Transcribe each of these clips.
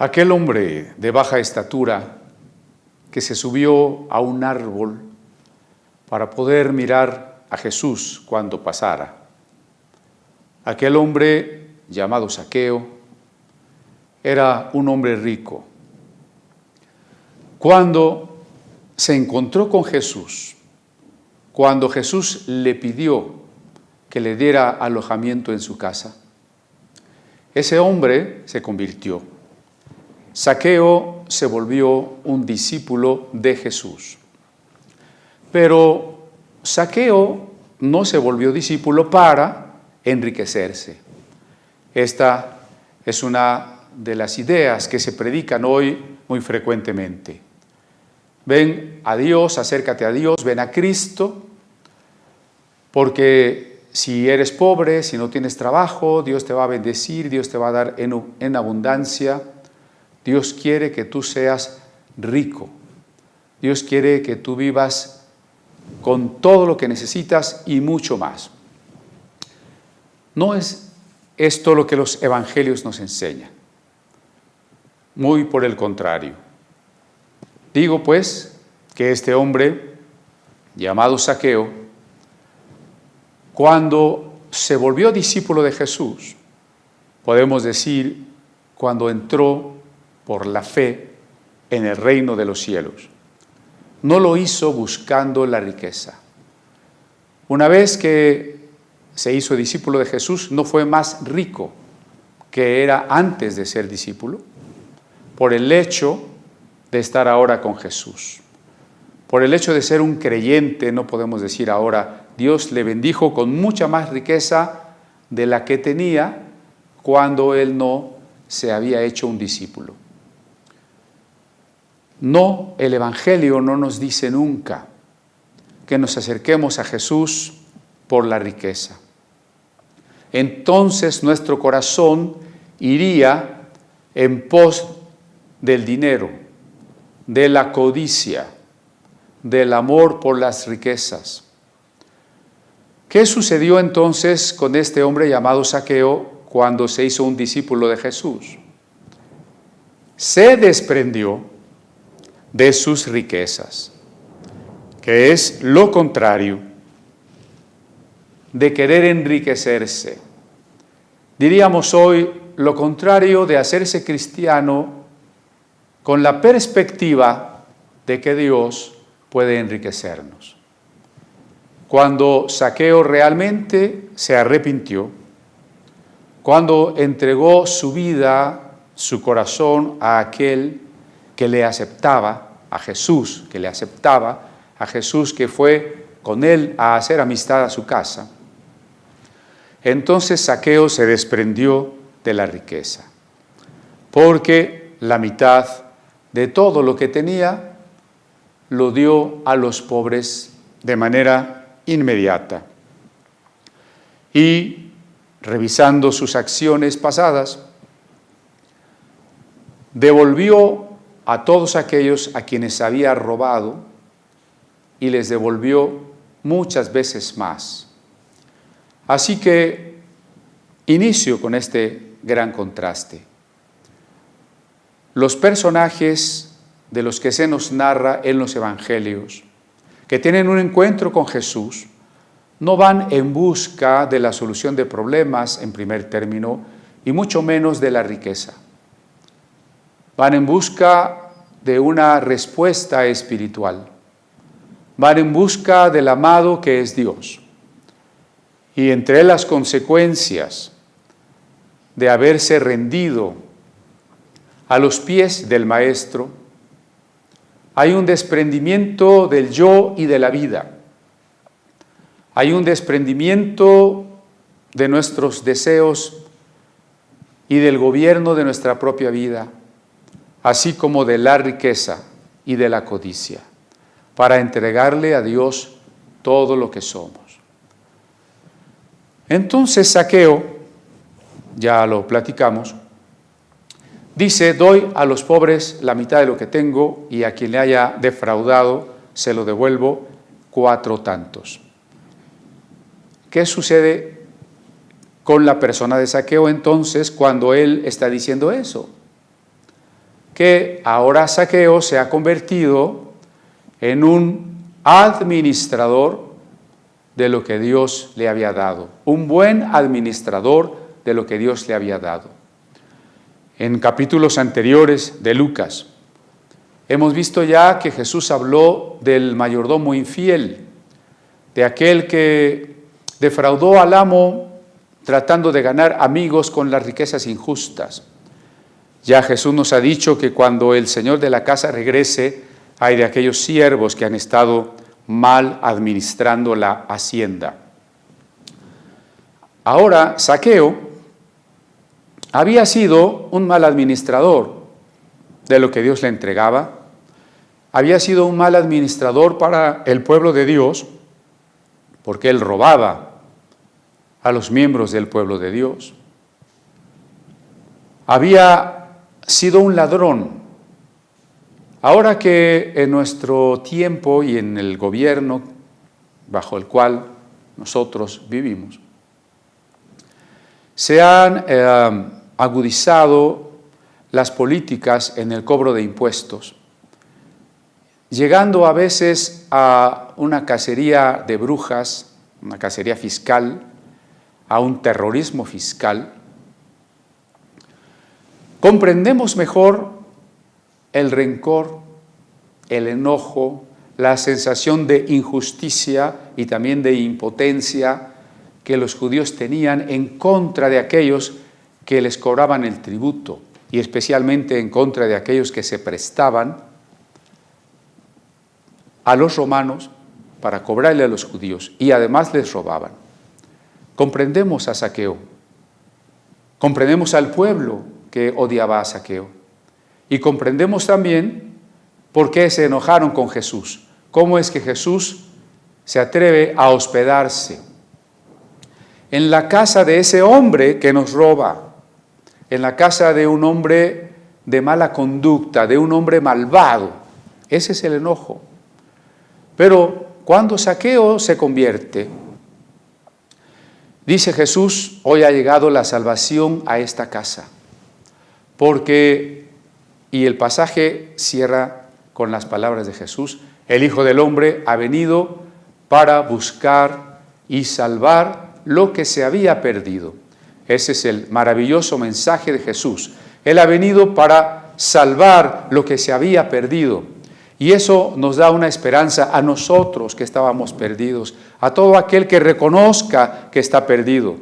Aquel hombre de baja estatura que se subió a un árbol para poder mirar a Jesús cuando pasara. Aquel hombre llamado Zaqueo era un hombre rico. Cuando se encontró con Jesús, cuando Jesús le pidió que le diera alojamiento en su casa, ese hombre se convirtió. Zaqueo se volvió un discípulo de Jesús. Pero Zaqueo no se volvió discípulo para enriquecerse. Esta es una de las ideas que se predican hoy muy frecuentemente. Ven a Dios, acércate a Dios, ven a Cristo, porque si eres pobre, si no tienes trabajo, Dios te va a bendecir, Dios te va a dar en abundancia. Dios quiere que tú seas rico. Dios quiere que tú vivas con todo lo que necesitas y mucho más. No es esto lo que los evangelios nos enseñan. Muy por el contrario. Digo pues que este hombre llamado Zaqueo, cuando se volvió discípulo de Jesús, podemos decir cuando entró por la fe en el reino de los cielos. No lo hizo buscando la riqueza. Una vez que se hizo discípulo de Jesús, no fue más rico que era antes de ser discípulo, por el hecho de estar ahora con Jesús. Por el hecho de ser un creyente, no podemos decir ahora, Dios le bendijo con mucha más riqueza de la que tenía cuando él no se había hecho un discípulo. No, el Evangelio no nos dice nunca que nos acerquemos a Jesús por la riqueza. Entonces nuestro corazón iría en pos del dinero, de la codicia, del amor por las riquezas. ¿Qué sucedió entonces con este hombre llamado Zaqueo cuando se hizo un discípulo de Jesús? Se desprendió de sus riquezas, que es lo contrario de querer enriquecerse. Diríamos hoy lo contrario de hacerse cristiano con la perspectiva de que Dios puede enriquecernos. Cuando Zaqueo realmente se arrepintió, cuando entregó su vida, su corazón a aquel que le aceptaba, a Jesús, que le aceptaba, a Jesús que fue con él a hacer amistad a su casa, entonces Zaqueo se desprendió de la riqueza, porque la mitad de todo lo que tenía lo dio a los pobres de manera inmediata. Y revisando sus acciones pasadas, devolvió a todos aquellos a quienes había robado y les devolvió muchas veces más. Así que inicio con este gran contraste. Los personajes de los que se nos narra en los evangelios, que tienen un encuentro con Jesús, no van en busca de la solución de problemas en primer término y mucho menos de la riqueza. Van en busca de una respuesta espiritual. Van en busca del amado que es Dios. Y entre las consecuencias de haberse rendido a los pies del Maestro, hay un desprendimiento del yo y de la vida. Hay un desprendimiento de nuestros deseos y del gobierno de nuestra propia vida, así como de la riqueza y de la codicia, para entregarle a Dios todo lo que somos. Entonces Zaqueo, ya lo platicamos, dice: doy a los pobres la mitad de lo que tengo y a quien le haya defraudado se lo devuelvo 4 tantos. ¿Qué sucede con la persona de Zaqueo entonces cuando él está diciendo eso? que ahora Zaqueo se ha convertido en un administrador de lo que Dios le había dado, un buen administrador de lo que Dios le había dado. En capítulos anteriores de Lucas, hemos visto ya que Jesús habló del mayordomo infiel, de aquel que defraudó al amo tratando de ganar amigos con las riquezas injustas. Ya Jesús nos ha dicho que cuando el Señor de la casa regrese, hay de aquellos siervos que han estado mal administrando la hacienda. Ahora, Zaqueo había sido un mal administrador de lo que Dios le entregaba, había sido un mal administrador para el pueblo de Dios, porque él robaba a los miembros del pueblo de Dios. Había sido un ladrón. Ahora que en nuestro tiempo y en el gobierno bajo el cual nosotros vivimos, se han agudizado las políticas en el cobro de impuestos, llegando a veces a una cacería de brujas, una cacería fiscal, a un terrorismo fiscal. Comprendemos mejor el rencor, el enojo, la sensación de injusticia y también de impotencia que los judíos tenían en contra de aquellos que les cobraban el tributo y especialmente en contra de aquellos que se prestaban a los romanos para cobrarle a los judíos y además les robaban. Comprendemos a Zaqueo, comprendemos al pueblo que odiaba a Zaqueo y comprendemos también por qué se enojaron con Jesús, cómo es que Jesús se atreve a hospedarse en la casa de ese hombre que nos roba, en la casa de un hombre de mala conducta, de un hombre malvado. Ese es el enojo. Pero cuando Zaqueo se convierte, dice Jesús, hoy ha llegado la salvación a esta casa, porque, y el pasaje cierra con las palabras de Jesús, el Hijo del Hombre ha venido para buscar y salvar lo que se había perdido. Ese es el maravilloso mensaje de Jesús. Él ha venido para salvar lo que se había perdido. Y eso nos da una esperanza a nosotros que estábamos perdidos, a todo aquel que reconozca que está perdido.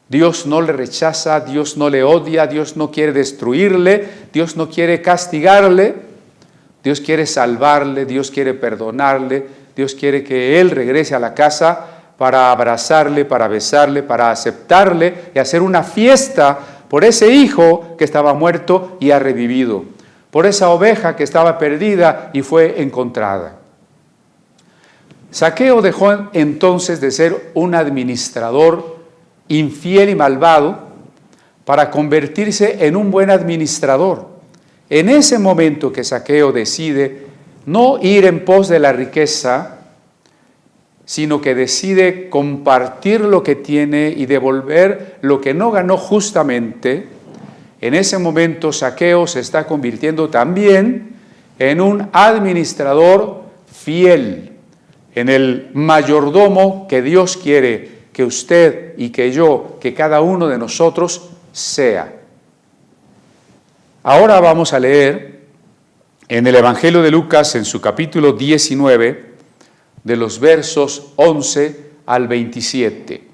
Dios no le rechaza, Dios no le odia, Dios no quiere destruirle, Dios no quiere castigarle, Dios quiere salvarle, Dios quiere perdonarle, Dios quiere que él regrese a la casa para abrazarle, para besarle, para aceptarle y hacer una fiesta por ese hijo que estaba muerto y ha revivido, por esa oveja que estaba perdida y fue encontrada. Zaqueo dejó entonces de ser un administrador infiel y malvado para convertirse en un buen administrador. En ese momento que Zaqueo decide no ir en pos de la riqueza, sino que decide compartir lo que tiene y devolver lo que no ganó justamente, en ese momento Zaqueo se está convirtiendo también en un administrador fiel, en el mayordomo que Dios quiere que usted y que yo, que cada uno de nosotros sea. Ahora vamos a leer en el Evangelio de Lucas, en su capítulo 19, de los versos 11 al 27.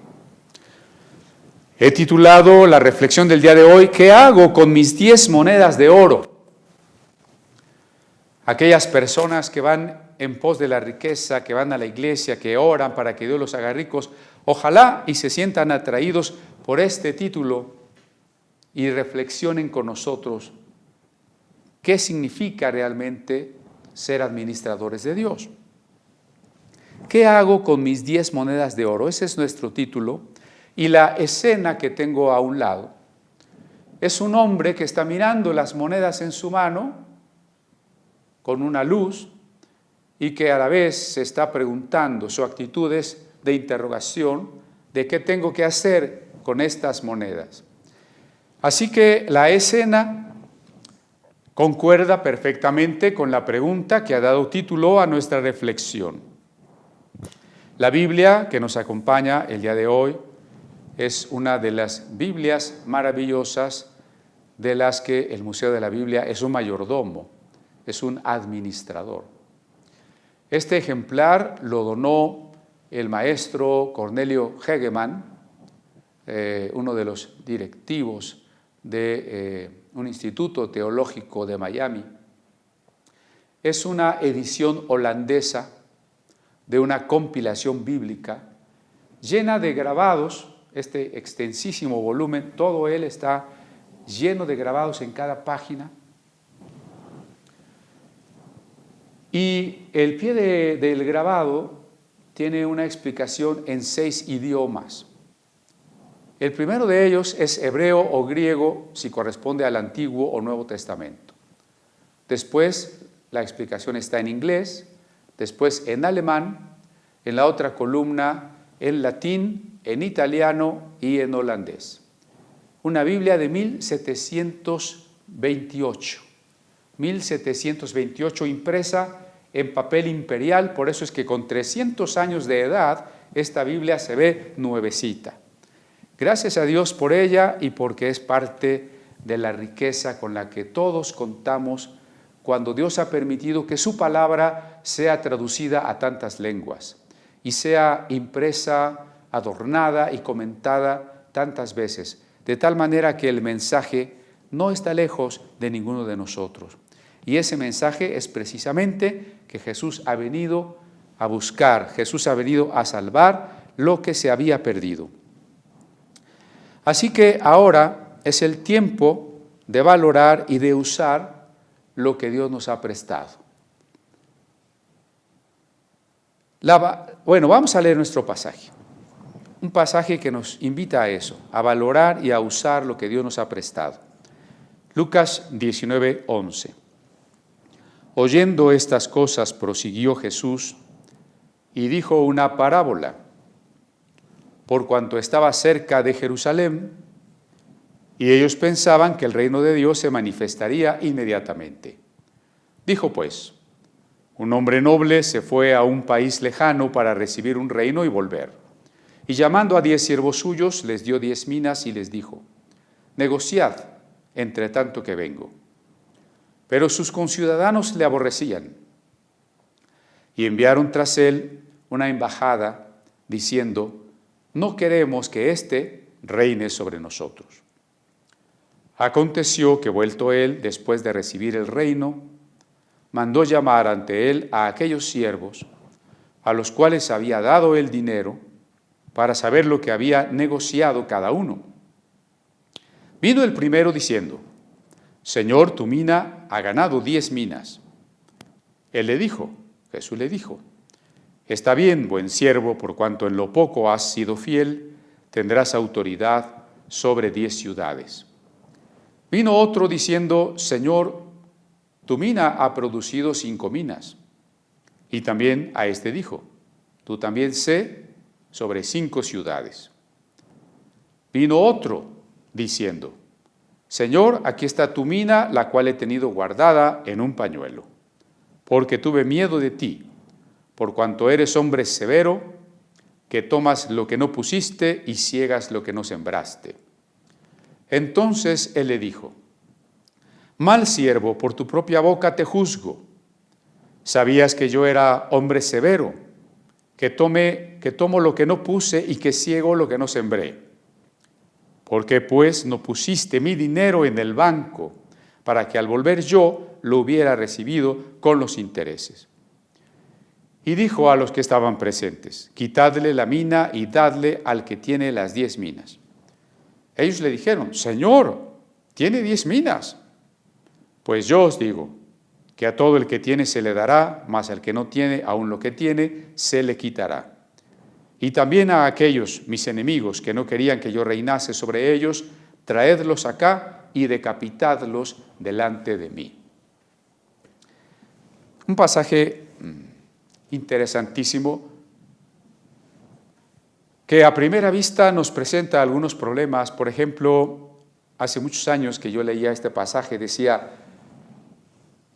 He titulado la reflexión del día de hoy, ¿qué hago con mis 10 monedas de oro? Aquellas personas que van en pos de la riqueza, que van a la iglesia, que oran para que Dios los haga ricos, ojalá y se sientan atraídos por este título y reflexionen con nosotros qué significa realmente ser administradores de Dios. ¿Qué hago con mis 10 monedas de oro? Ese es nuestro título. Y la escena que tengo a un lado es un hombre que está mirando las monedas en su mano con una luz y que a la vez se está preguntando, su actitud es de interrogación, de qué tengo que hacer con estas monedas. Así que la escena concuerda perfectamente con la pregunta que ha dado título a nuestra reflexión. La Biblia que nos acompaña el día de hoy es una de las Biblias maravillosas de las que el Museo de la Biblia es un mayordomo, es un administrador. Este ejemplar lo donó el maestro Cornelio Hegeman, uno de los directivos de un instituto teológico de Miami. Es una edición holandesa de una compilación bíblica llena de grabados. Este extensísimo volumen, todo él está lleno de grabados en cada página. Y el pie del grabado tiene una explicación en 6 idiomas. El primero de ellos es hebreo o griego, si corresponde al Antiguo o Nuevo Testamento. Después, la explicación está en inglés, después en alemán, en la otra columna en latín, en italiano y en holandés. Una Biblia de 1728 impresa en papel imperial, por eso es que con 300 años de edad esta Biblia se ve nuevecita. Gracias a Dios por ella y porque es parte de la riqueza con la que todos contamos cuando Dios ha permitido que su palabra sea traducida a tantas lenguas y sea impresa, adornada y comentada tantas veces, de tal manera que el mensaje no está lejos de ninguno de nosotros. Y ese mensaje es precisamente que Jesús ha venido a buscar, Jesús ha venido a salvar lo que se había perdido. Así que ahora es el tiempo de valorar y de usar lo que Dios nos ha prestado. Bueno, vamos a leer nuestro pasaje. Un pasaje que nos invita a eso, a valorar y a usar lo que Dios nos ha prestado. Lucas 19:11. Oyendo estas cosas, prosiguió Jesús y dijo una parábola. Por cuanto estaba cerca de Jerusalén, y ellos pensaban que el reino de Dios se manifestaría inmediatamente. Dijo pues, un hombre noble se fue a un país lejano para recibir un reino y volver. Y llamando a 10 siervos suyos, les dio 10 minas y les dijo, negociad entre tanto que vengo. Pero sus conciudadanos le aborrecían y enviaron tras él una embajada diciendo, no queremos que éste reine sobre nosotros. Aconteció que vuelto él, después de recibir el reino, mandó llamar ante él a aquellos siervos, a los cuales había dado el dinero, para saber lo que había negociado cada uno. Vino el primero diciendo, Señor, tu mina ha ganado 10 minas. Jesús le dijo, está bien, buen siervo, por cuanto en lo poco has sido fiel, tendrás autoridad sobre 10 ciudades. Vino otro diciendo, Señor, tu mina ha producido 5 minas. Y también a este dijo, tú también sé sobre 5 ciudades. Vino otro diciendo, Señor, aquí está tu mina, la cual he tenido guardada en un pañuelo, porque tuve miedo de ti, por cuanto eres hombre severo, que tomas lo que no pusiste y ciegas lo que no sembraste. Entonces él le dijo, mal siervo, por tu propia boca te juzgo. Sabías que yo era hombre severo, que tomo lo que no puse y que ciego lo que no sembré. ¿Por qué pues no pusiste mi dinero en el banco, para que al volver yo lo hubiera recibido con los intereses? Y dijo a los que estaban presentes, quitadle la mina y dadle al que tiene las 10 minas. Ellos le dijeron, Señor, tiene 10 minas. Pues yo os digo, que a todo el que tiene se le dará, mas al que no tiene, aun lo que tiene, se le quitará. Y también a aquellos, mis enemigos, que no querían que yo reinase sobre ellos, traedlos acá y decapitadlos delante de mí. Un pasaje interesantísimo que a primera vista nos presenta algunos problemas. Por ejemplo, hace muchos años que yo leía este pasaje, decía,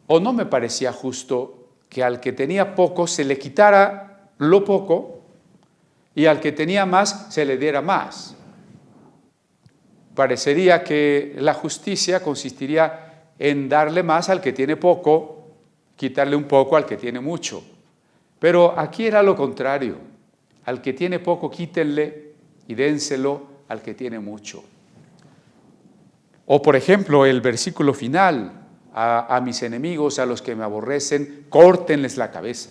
o no me parecía justo que al que tenía poco se le quitara lo poco y al que tenía más se le diera más. Parecería que la justicia consistiría en darle más al que tiene poco, quitarle un poco al que tiene mucho. Pero aquí era lo contrario. Al que tiene poco, quítenle y dénselo al que tiene mucho. O, por ejemplo, el versículo final, a mis enemigos, a los que me aborrecen, córtenles la cabeza.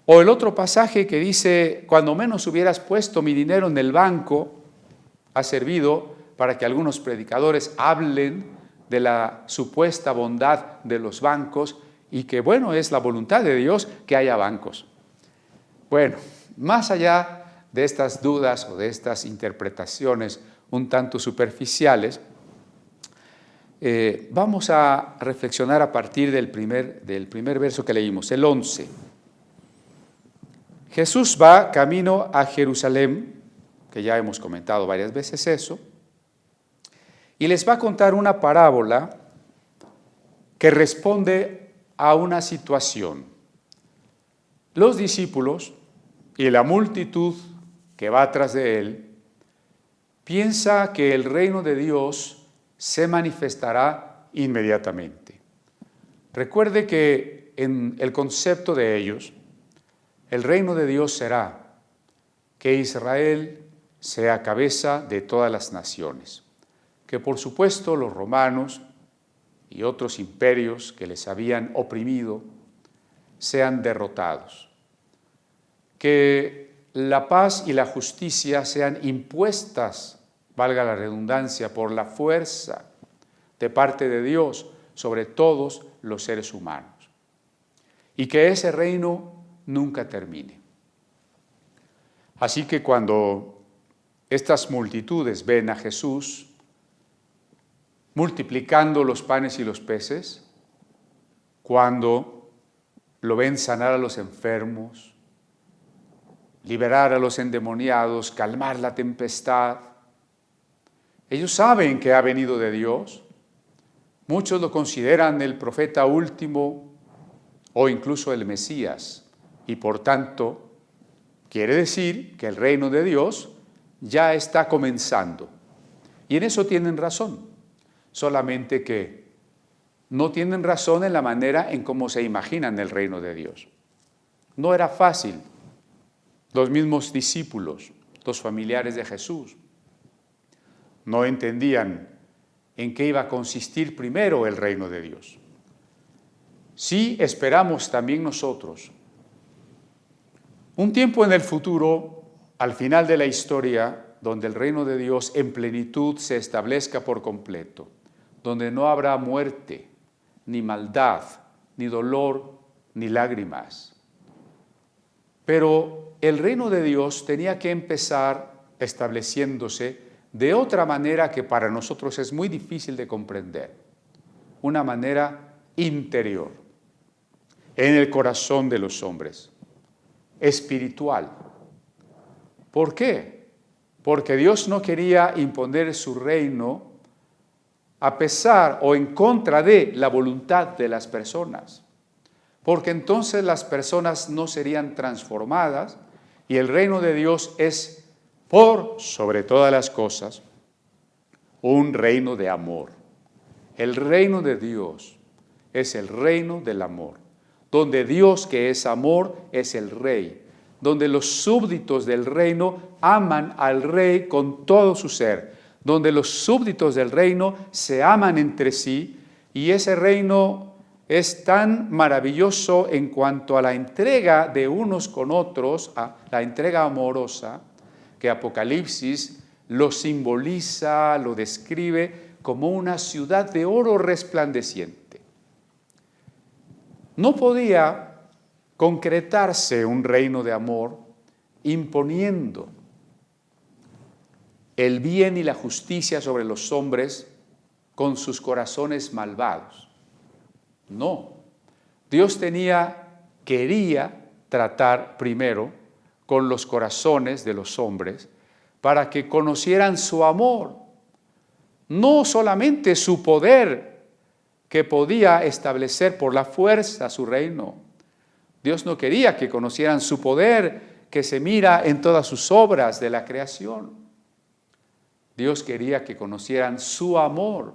O el otro pasaje que dice, cuando menos hubieras puesto mi dinero en el banco, ha servido para que algunos predicadores hablen de la supuesta bondad de los bancos y que, bueno, es la voluntad de Dios que haya bancos. Bueno, más allá de estas dudas o de estas interpretaciones un tanto superficiales, vamos a reflexionar a partir del primer verso que leímos, el 11. Jesús va camino a Jerusalén, que ya hemos comentado varias veces eso, y les va a contar una parábola que responde a una situación. Los discípulos y la multitud que va atrás de él piensa que el reino de Dios se manifestará inmediatamente. Recuerde que en el concepto de ellos, el reino de Dios será que Israel sea cabeza de todas las naciones, que por supuesto los romanos y otros imperios que les habían oprimido sean derrotados, que la paz y la justicia sean impuestas, valga la redundancia, por la fuerza de parte de Dios sobre todos los seres humanos, y que ese reino nunca termine. Así que cuando estas multitudes ven a Jesús multiplicando los panes y los peces, cuando lo ven sanar a los enfermos, liberar a los endemoniados, calmar la tempestad, ellos saben que ha venido de Dios. Muchos lo consideran el profeta último o incluso el Mesías, y por tanto quiere decir que el reino de Dios ya está comenzando. Y en eso tienen razón, solamente que no tienen razón en la manera en cómo se imaginan el reino de Dios. No era fácil. Los mismos discípulos, los familiares de Jesús, no entendían en qué iba a consistir primero el reino de Dios. Sí esperamos también nosotros un tiempo en el futuro, al final de la historia, donde el reino de Dios en plenitud se establezca por completo, donde no habrá muerte, ni maldad, ni dolor, ni lágrimas. Pero el reino de Dios tenía que empezar estableciéndose de otra manera que para nosotros es muy difícil de comprender, una manera interior, en el corazón de los hombres, espiritual. ¿Por qué? Porque Dios no quería imponer su reino a pesar o en contra de la voluntad de las personas, porque entonces las personas no serían transformadas y el reino de Dios es, por sobre todas las cosas, un reino de amor. El reino de Dios es el reino del amor, donde Dios, que es amor, es el rey, donde los súbditos del reino aman al rey con todo su ser, donde los súbditos del reino se aman entre sí, y ese reino es tan maravilloso en cuanto a la entrega de unos con otros, a la entrega amorosa, que Apocalipsis lo simboliza, lo describe como una ciudad de oro resplandeciente. No podía concretarse un reino de amor imponiendo el bien y la justicia sobre los hombres con sus corazones malvados. No, Dios quería tratar primero con los corazones de los hombres para que conocieran su amor, no solamente su poder que podía establecer por la fuerza su reino. Dios no quería que conocieran su poder, que se mira en todas sus obras de la creación. Dios quería que conocieran su amor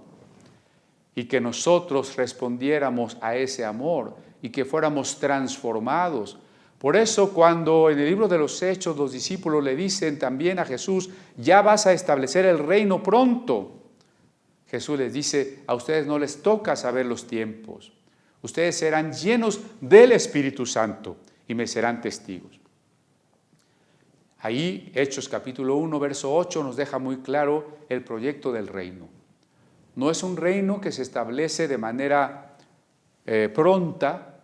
y que nosotros respondiéramos a ese amor y que fuéramos transformados. Por eso cuando en el libro de los Hechos los discípulos le dicen también a Jesús, ya vas a establecer el reino pronto, Jesús les dice, a ustedes no les toca saber los tiempos. Ustedes serán llenos del Espíritu Santo y me serán testigos. Ahí, Hechos capítulo 1, verso 8, nos deja muy claro el proyecto del reino. No es un reino que se establece de manera pronta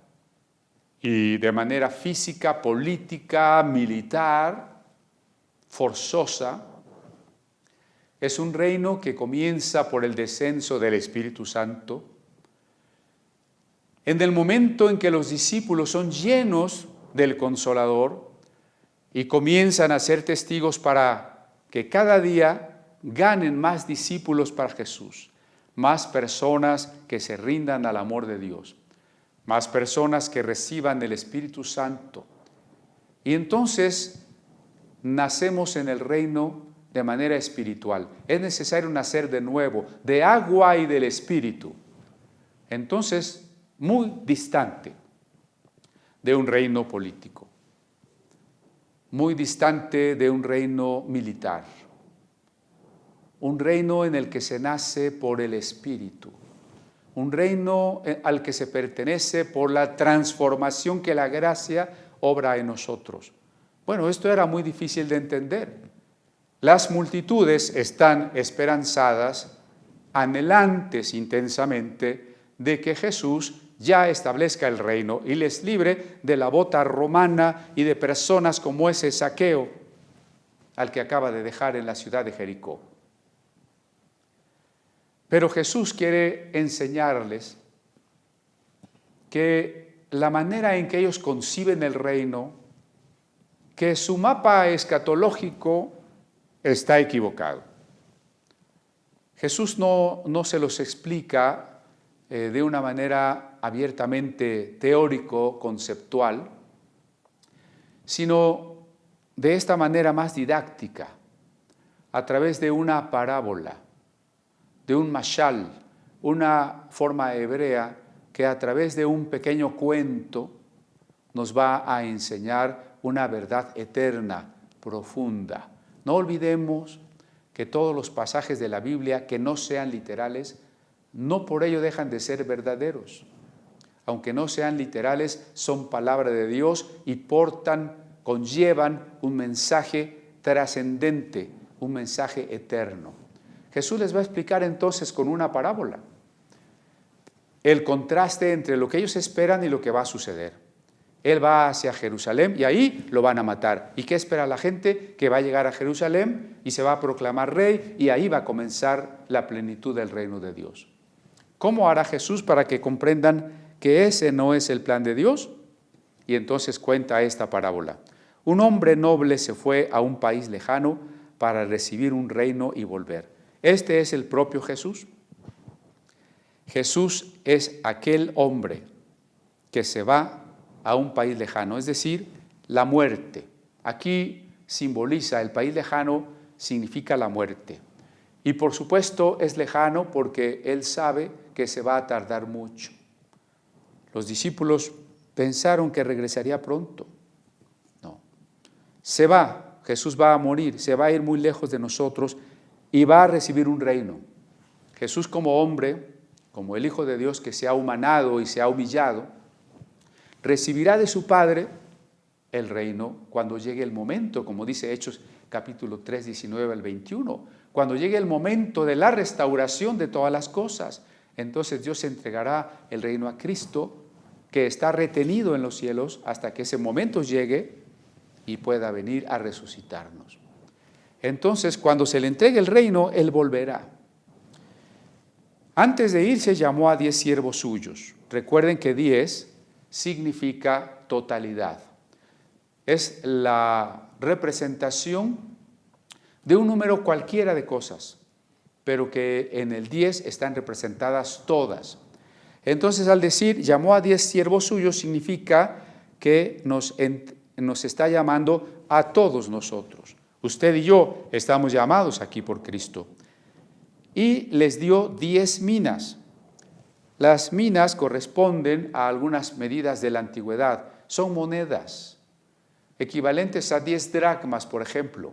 y de manera física, política, militar, forzosa. Es un reino que comienza por el descenso del Espíritu Santo. En el momento en que los discípulos son llenos del Consolador y comienzan a ser testigos para que cada día ganen más discípulos para Jesús, más personas que se rindan al amor de Dios, más personas que reciban el Espíritu Santo. Y entonces nacemos en el reino de manera espiritual. Es necesario nacer de nuevo, de agua y del Espíritu. Entonces, muy distante de un reino político, muy distante de un reino militar, un reino en el que se nace por el Espíritu, un reino al que se pertenece por la transformación que la gracia obra en nosotros. Bueno, esto era muy difícil de entender. Las multitudes están esperanzadas, anhelantes intensamente, de que Jesús ya establezca el reino y les libre de la bota romana y de personas como ese Zaqueo, al que acaba de dejar en la ciudad de Jericó. Pero Jesús quiere enseñarles que la manera en que ellos conciben el reino, que su mapa escatológico está equivocado. Jesús no se los explica de una manera abiertamente teórico-conceptual, sino de esta manera más didáctica, a través de una parábola, de un mashal, una forma hebrea que a través de un pequeño cuento nos va a enseñar una verdad eterna, profunda. No olvidemos que todos los pasajes de la Biblia que no sean literales, no por ello dejan de ser verdaderos. Aunque no sean literales, son palabra de Dios y conllevan un mensaje trascendente, un mensaje eterno. Jesús les va a explicar entonces con una parábola el contraste entre lo que ellos esperan y lo que va a suceder. Él va hacia Jerusalén y ahí lo van a matar. ¿Y qué espera la gente? Que va a llegar a Jerusalén y se va a proclamar rey y ahí va a comenzar la plenitud del reino de Dios. ¿Cómo hará Jesús para que comprendan que ese no es el plan de Dios? Y entonces cuenta esta parábola. Un hombre noble se fue a un país lejano para recibir un reino y volver. Este es el propio Jesús. Jesús es aquel hombre que se va a un país lejano, es decir, la muerte. Aquí simboliza, el país lejano significa la muerte. Y por supuesto es lejano porque él sabe que se va a tardar mucho. Los discípulos pensaron que regresaría pronto. No. Se va, Jesús va a morir, se va a ir muy lejos de nosotros y va a recibir un reino. Jesús como hombre, como el Hijo de Dios que se ha humanado y se ha humillado, recibirá de su Padre el reino cuando llegue el momento, como dice Hechos capítulo 3, 19 al 21, cuando llegue el momento de la restauración de todas las cosas. Entonces Dios entregará el reino a Cristo, que está retenido en los cielos hasta que ese momento llegue y pueda venir a resucitarnos. Entonces, cuando se le entregue el reino, Él volverá. Antes de irse, llamó a 10 siervos suyos. Recuerden que 10 significa totalidad. Es la representación de un número cualquiera de cosas, pero que en el 10 están representadas todas. Entonces, al decir llamó a 10 siervos suyos, significa que nos está llamando a todos nosotros. Usted y yo estamos llamados aquí por Cristo. Y les dio 10 minas. Las minas corresponden a algunas medidas de la antigüedad. Son monedas equivalentes a 10 dracmas, por ejemplo.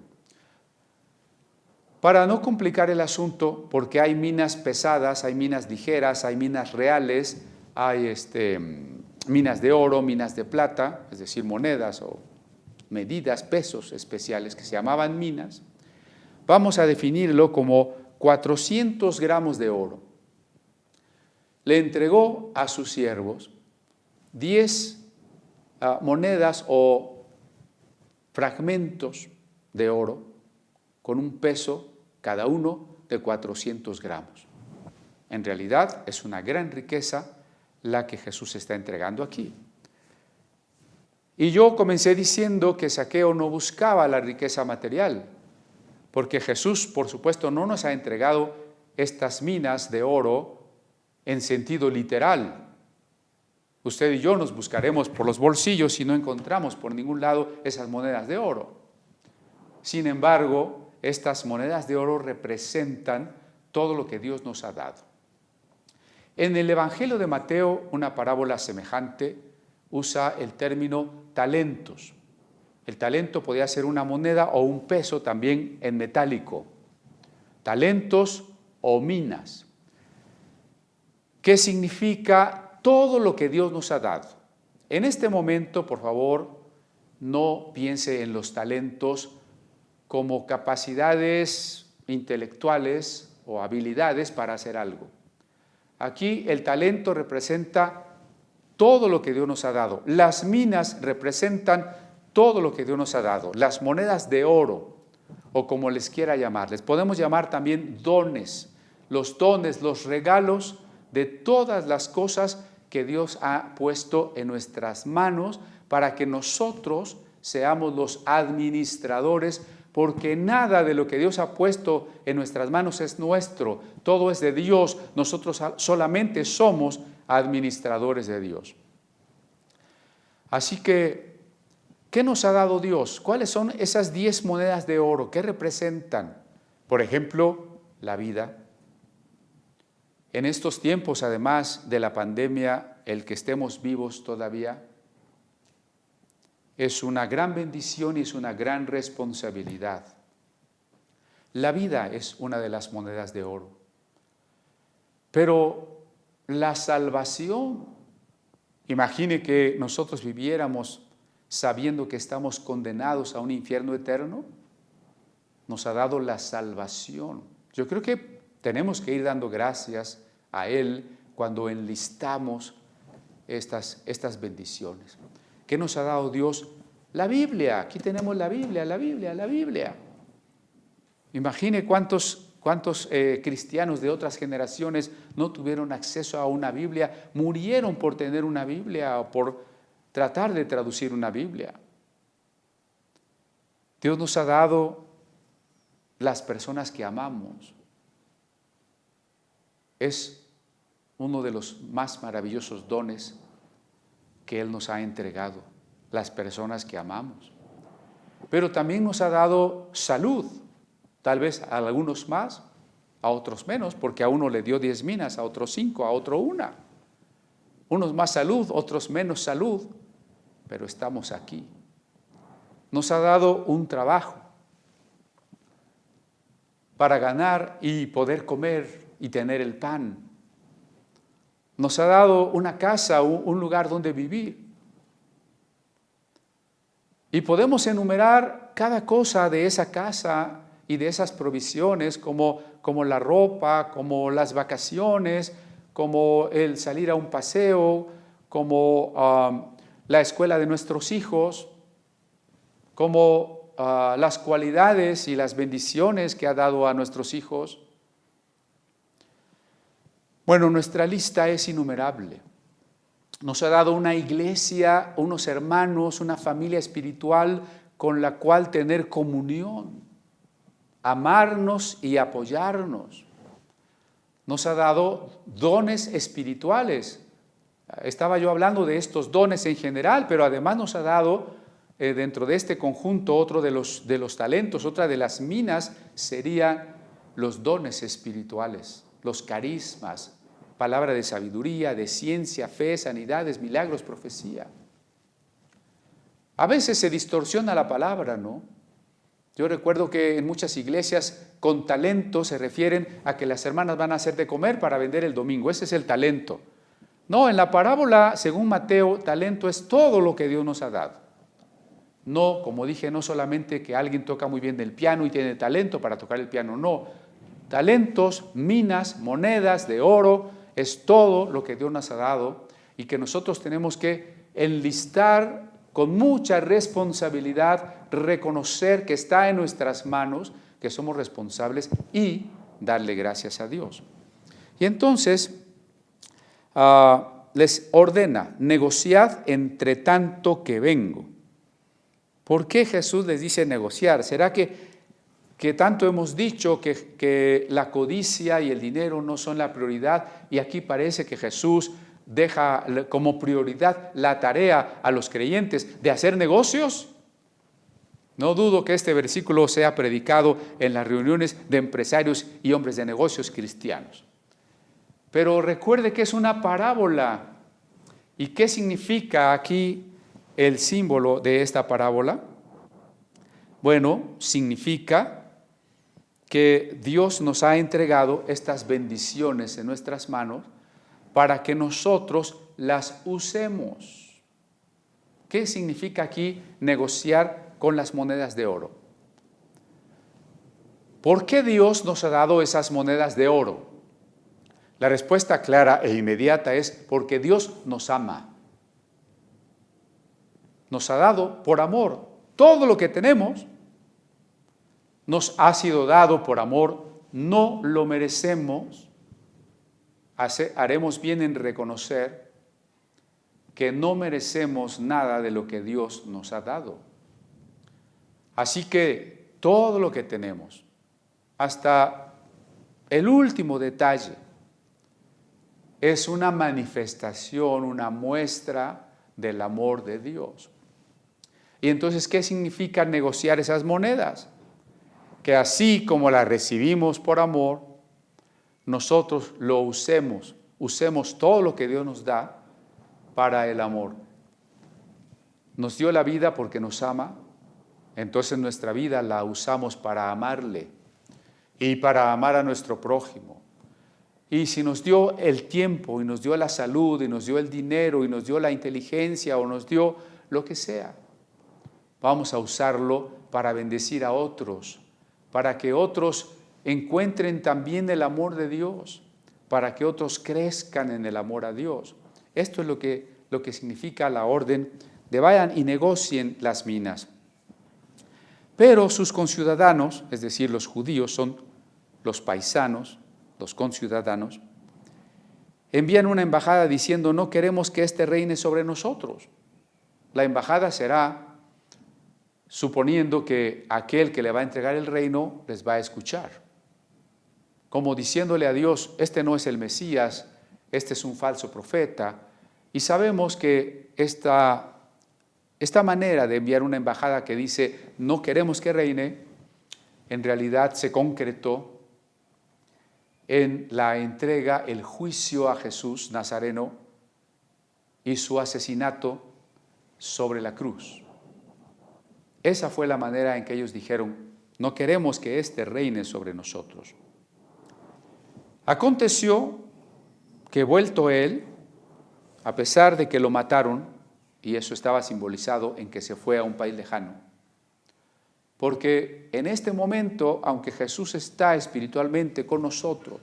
Para no complicar el asunto, porque hay minas pesadas, hay minas ligeras, hay minas reales, hay minas de oro, minas de plata, es decir, monedas o medidas, pesos especiales que se llamaban minas, vamos a definirlo como 400 gramos de oro. Le entregó a sus siervos 10 monedas o fragmentos de oro con un peso cada uno de 400 gramos. En realidad es una gran riqueza la que Jesús está entregando aquí. Y yo comencé diciendo que Zaqueo no buscaba la riqueza material, porque Jesús, por supuesto, no nos ha entregado estas minas de oro en sentido literal. Usted y yo nos buscaremos por los bolsillos y no encontramos por ningún lado esas monedas de oro. Sin embargo, estas monedas de oro representan todo lo que Dios nos ha dado. En el Evangelio de Mateo, una parábola semejante usa el término talentos. El talento podía ser una moneda o un peso también en metálico. Talentos o minas. ¿Qué significa todo lo que Dios nos ha dado? En este momento, por favor, no piense en los talentos como capacidades intelectuales o habilidades para hacer algo. Aquí el talento representa todo lo que Dios nos ha dado. Las minas representan todo lo que Dios nos ha dado. Las monedas de oro, o como les quiera llamar, les podemos llamar también dones, los regalos de todas las cosas que Dios ha puesto en nuestras manos para que nosotros seamos los administradores, porque nada de lo que Dios ha puesto en nuestras manos es nuestro, todo es de Dios, nosotros solamente somos administradores de Dios. Así que, ¿qué nos ha dado Dios? ¿Cuáles son esas 10 monedas de oro? ¿Qué representan? Por ejemplo, la vida. En estos tiempos, además de la pandemia, el que estemos vivos todavía es una gran bendición y es una gran responsabilidad. La vida es una de las monedas de oro. Pero la salvación, imagine que nosotros viviéramos sabiendo que estamos condenados a un infierno eterno, nos ha dado la salvación. Yo creo que tenemos que ir dando gracias a Él cuando enlistamos estas bendiciones. ¿Qué nos ha dado Dios? La Biblia. Aquí tenemos la Biblia. Imagine cuántos cristianos de otras generaciones no tuvieron acceso a una Biblia, murieron por tener una Biblia o por tratar de traducir una Biblia. Dios nos ha dado las personas que amamos. Es uno de los más maravillosos dones que Él nos ha entregado, las personas que amamos. Pero también nos ha dado salud, tal vez a algunos más, a otros menos, porque a uno le dio 10 minas, a otros 5, a otro 1. Unos más salud, otros menos salud, pero estamos aquí. Nos ha dado un trabajo para ganar y poder comer y tener el pan. Nos ha dado una casa, un lugar donde vivir. Y podemos enumerar cada cosa de esa casa y de esas provisiones, como la ropa, como las vacaciones, como el salir a un paseo, como la escuela de nuestros hijos, como las cualidades y las bendiciones que ha dado a nuestros hijos. Bueno, nuestra lista es innumerable. Nos ha dado una iglesia, unos hermanos, una familia espiritual con la cual tener comunión, amarnos y apoyarnos. nos ha dado dones espirituales. Estaba yo hablando de estos dones en general, pero además nos ha dado dentro de este conjunto otro de los talentos, otra de las minas serían los dones espirituales, los carismas, palabra de sabiduría, de ciencia, fe, sanidades, milagros, profecía. A veces se distorsiona la palabra, ¿no? Yo recuerdo que en muchas iglesias con talento se refieren a que las hermanas van a hacer de comer para vender el domingo. Ese es el talento. No, en la parábola, según Mateo, talento es todo lo que Dios nos ha dado. No, como dije, no solamente que alguien toca muy bien el piano y tiene talento para tocar el piano, no. Talentos, minas, monedas de oro, es todo lo que Dios nos ha dado y que nosotros tenemos que enlistar con mucha responsabilidad, reconocer que está en nuestras manos, que somos responsables y darle gracias a Dios. Y entonces les ordena, negociad entre tanto que vengo. ¿Por qué Jesús les dice negociar? ¿Será que tanto hemos dicho que la codicia y el dinero no son la prioridad y aquí parece que Jesús deja como prioridad la tarea a los creyentes de hacer negocios? No dudo que este versículo sea predicado en las reuniones de empresarios y hombres de negocios cristianos. Pero recuerde que es una parábola. ¿Y qué significa aquí el símbolo de esta parábola? Bueno, significa que Dios nos ha entregado estas bendiciones en nuestras manos para que nosotros las usemos. ¿Qué significa aquí negociar con las monedas de oro? ¿Por qué Dios nos ha dado esas monedas de oro? La respuesta clara e inmediata es porque Dios nos ama. Nos ha dado por amor. Todo lo que tenemos nos ha sido dado por amor. No lo merecemos. Haremos bien en reconocer que no merecemos nada de lo que Dios nos ha dado. Así que todo lo que tenemos, hasta el último detalle, es una manifestación, una muestra del amor de Dios. Y entonces, ¿qué significa negociar esas monedas? Que así como las recibimos por amor, nosotros lo usemos todo lo que Dios nos da para el amor. Nos dio la vida porque nos ama, entonces nuestra vida la usamos para amarle y para amar a nuestro prójimo. Y si nos dio el tiempo y nos dio la salud y nos dio el dinero y nos dio la inteligencia o nos dio lo que sea, vamos a usarlo para bendecir a otros, para que otros encuentren también el amor de Dios, para que otros crezcan en el amor a Dios. Esto es lo que significa la orden de vayan y negocien las minas. Pero sus conciudadanos, es decir, los judíos, son los paisanos, los conciudadanos, envían una embajada diciendo no queremos que éste reine sobre nosotros. La embajada será suponiendo que aquel que le va a entregar el reino les va a escuchar, como diciéndole a Dios, este no es el Mesías, este es un falso profeta. Y sabemos que esta manera de enviar una embajada que dice no queremos que reine, en realidad se concretó en la entrega, el juicio a Jesús Nazareno y su asesinato sobre la cruz. Esa fue la manera en que ellos dijeron, no queremos que éste reine sobre nosotros. Aconteció que vuelto él, a pesar de que lo mataron, y eso estaba simbolizado en que se fue a un país lejano, porque en este momento, aunque Jesús está espiritualmente con nosotros,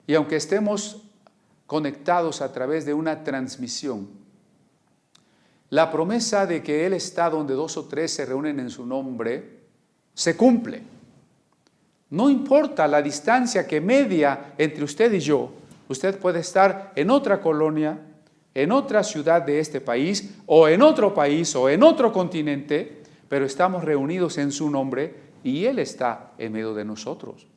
y aunque estemos conectados a través de una transmisión, la promesa de que Él está donde 2 o 3 se reúnen en su nombre, se cumple. No importa la distancia que media entre usted y yo, usted puede estar en otra colonia, en otra ciudad de este país, o en otro país, o en otro continente, pero estamos reunidos en su nombre y Él está en medio de nosotros.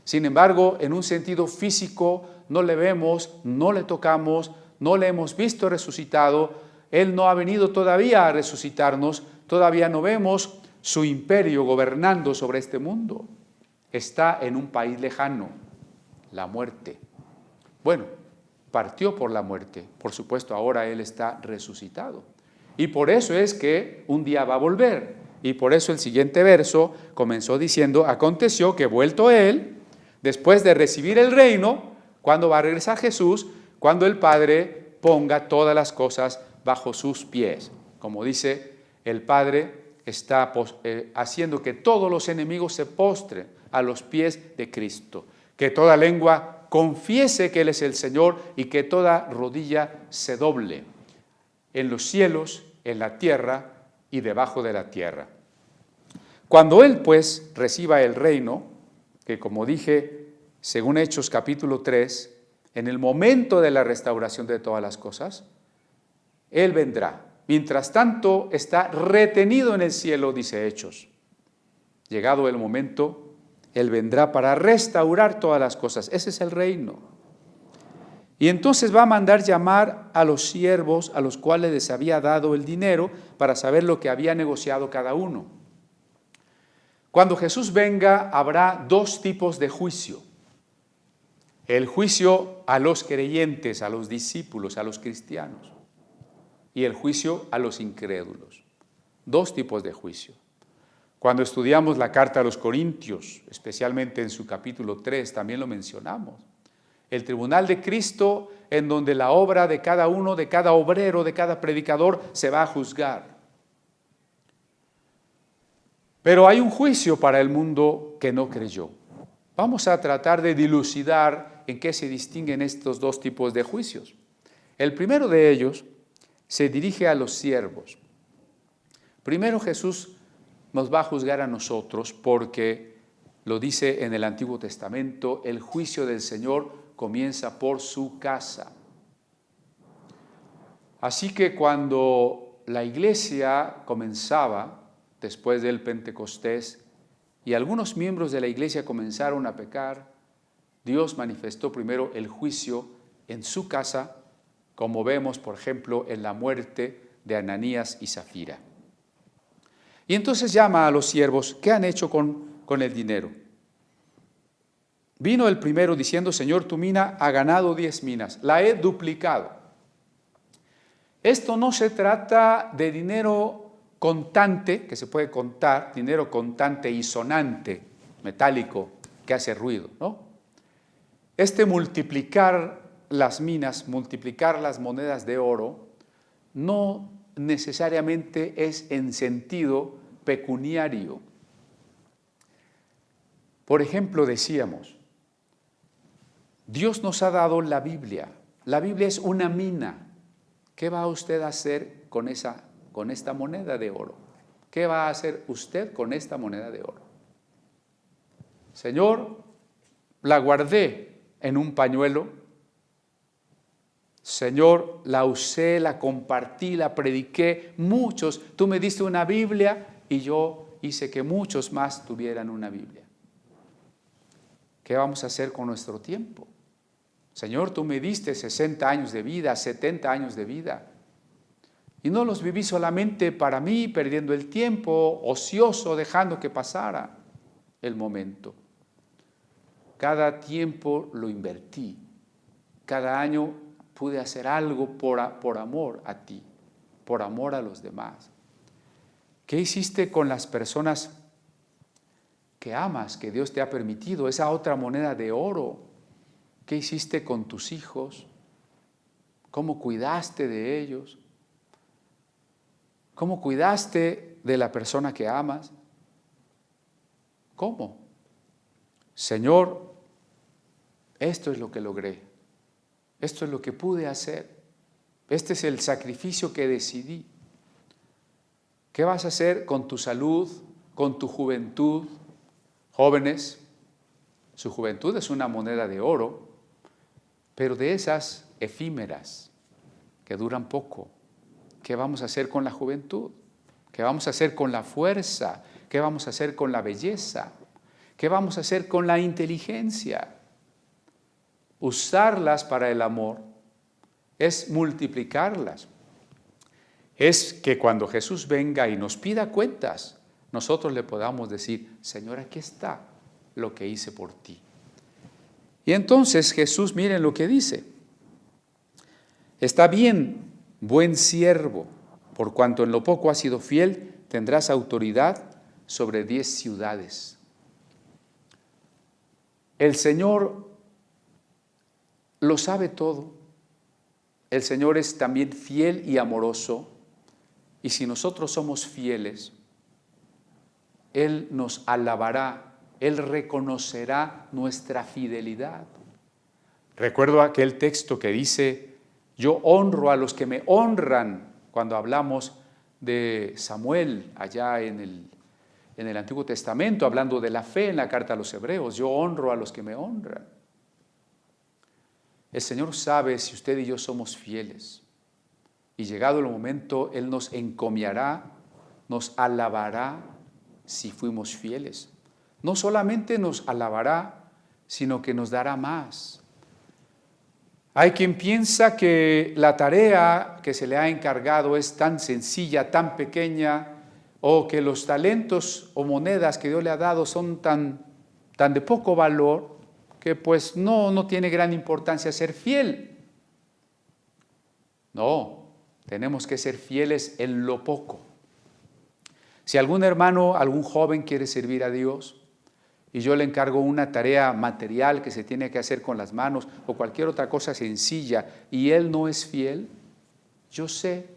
Sin embargo, en un sentido físico no le vemos, no le tocamos, no le hemos visto resucitado. Él no ha venido todavía a resucitarnos, todavía no vemos su imperio gobernando sobre este mundo. Está en un país lejano, la muerte. Bueno, partió por la muerte. Por supuesto, ahora Él está resucitado. Y por eso es que un día va a volver. Y por eso el siguiente verso comenzó diciendo, aconteció que vuelto Él, después de recibir el reino, cuando va a regresar Jesús, cuando el Padre ponga todas las cosas bajo sus pies. Como dice, el Padre está haciendo que todos los enemigos se postren a los pies de Cristo. Que toda lengua confiese que Él es el Señor y que toda rodilla se doble en los cielos, en la tierra y debajo de la tierra. Cuando Él pues reciba el reino, que como dije, según Hechos capítulo 3, en el momento de la restauración de todas las cosas, Él vendrá. Mientras tanto está retenido en el cielo, dice Hechos. Llegado el momento, Él vendrá para restaurar todas las cosas. Ese es el reino. Y entonces va a mandar llamar a los siervos a los cuales les había dado el dinero para saber lo que había negociado cada uno. Cuando Jesús venga, habrá dos tipos de juicio. El juicio a los creyentes, a los discípulos, a los cristianos. Y el juicio a los incrédulos. Dos tipos de juicio. Cuando estudiamos la carta a los Corintios, especialmente en su capítulo 3, también lo mencionamos. El tribunal de Cristo, en donde la obra de cada uno, de cada obrero, de cada predicador, se va a juzgar. Pero hay un juicio para el mundo que no creyó. Vamos a tratar de dilucidar en qué se distinguen estos dos tipos de juicios. El primero de ellos se dirige a los siervos. Primero Jesús nos va a juzgar a nosotros porque, lo dice en el Antiguo Testamento, el juicio del Señor comienza por su casa. Así que cuando la iglesia comenzaba, después del Pentecostés, y algunos miembros de la iglesia comenzaron a pecar, Dios manifestó primero el juicio en su casa, como vemos, por ejemplo, en la muerte de Ananías y Zafira. Y entonces llama a los siervos, ¿qué han hecho con el dinero? Vino el primero diciendo, Señor, tu mina ha ganado 10 minas, la he duplicado. Esto no se trata de dinero contante, que se puede contar, dinero contante y sonante, metálico, que hace ruido, ¿no? Multiplicar las minas, multiplicar las monedas de oro, no necesariamente es en sentido pecuniario. Por ejemplo, decíamos, Dios nos ha dado la Biblia. La Biblia es una mina. ¿Qué va usted a hacer con esta moneda de oro? ¿Qué va a hacer usted con esta moneda de oro? Señor, la guardé en un pañuelo. Señor, la usé, la compartí, la prediqué. Muchos, tú me diste una Biblia y yo hice que muchos más tuvieran una Biblia. ¿Qué vamos a hacer con nuestro tiempo? Señor, tú me diste 60 años de vida, 70 años de vida. Y no los viví solamente para mí, perdiendo el tiempo, ocioso, dejando que pasara el momento. Cada tiempo lo invertí. Cada año pude hacer algo por amor a ti, por amor a los demás. ¿Qué hiciste con las personas que amas, que Dios te ha permitido? Esa otra moneda de oro. ¿Qué hiciste con tus hijos? ¿Cómo cuidaste de ellos? ¿Cómo cuidaste de la persona que amas? ¿Cómo? Señor, esto es lo que logré. Esto es lo que pude hacer. Este es el sacrificio que decidí. ¿Qué vas a hacer con tu salud, con tu juventud? Jóvenes, su juventud es una moneda de oro, pero de esas efímeras que duran poco. ¿Qué vamos a hacer con la juventud? ¿Qué vamos a hacer con la fuerza? ¿Qué vamos a hacer con la belleza? ¿Qué vamos a hacer con la inteligencia? Usarlas para el amor es multiplicarlas. Es que cuando Jesús venga y nos pida cuentas, nosotros le podamos decir, Señor, aquí está lo que hice por ti. Y entonces Jesús, miren lo que dice. Está bien, buen siervo, por cuanto en lo poco has sido fiel, tendrás autoridad sobre 10 ciudades. El Señor lo sabe todo. El Señor es también fiel y amoroso. Y si nosotros somos fieles, Él nos alabará, Él reconocerá nuestra fidelidad. Recuerdo aquel texto que dice, yo honro a los que me honran, cuando hablamos de Samuel allá en el Antiguo Testamento, hablando de la fe en la carta a los Hebreos, yo honro a los que me honran. El Señor sabe si usted y yo somos fieles. Y llegado el momento, Él nos encomiará, nos alabará si fuimos fieles. No solamente nos alabará, sino que nos dará más. Hay quien piensa que la tarea que se le ha encargado es tan sencilla, tan pequeña, o que los talentos o monedas que Dios le ha dado son tan de poco valor, que pues no tiene gran importancia ser fiel. No, tenemos que ser fieles en lo poco. Si algún hermano, algún joven quiere servir a Dios y yo le encargo una tarea material que se tiene que hacer con las manos o cualquier otra cosa sencilla y él no es fiel, yo sé,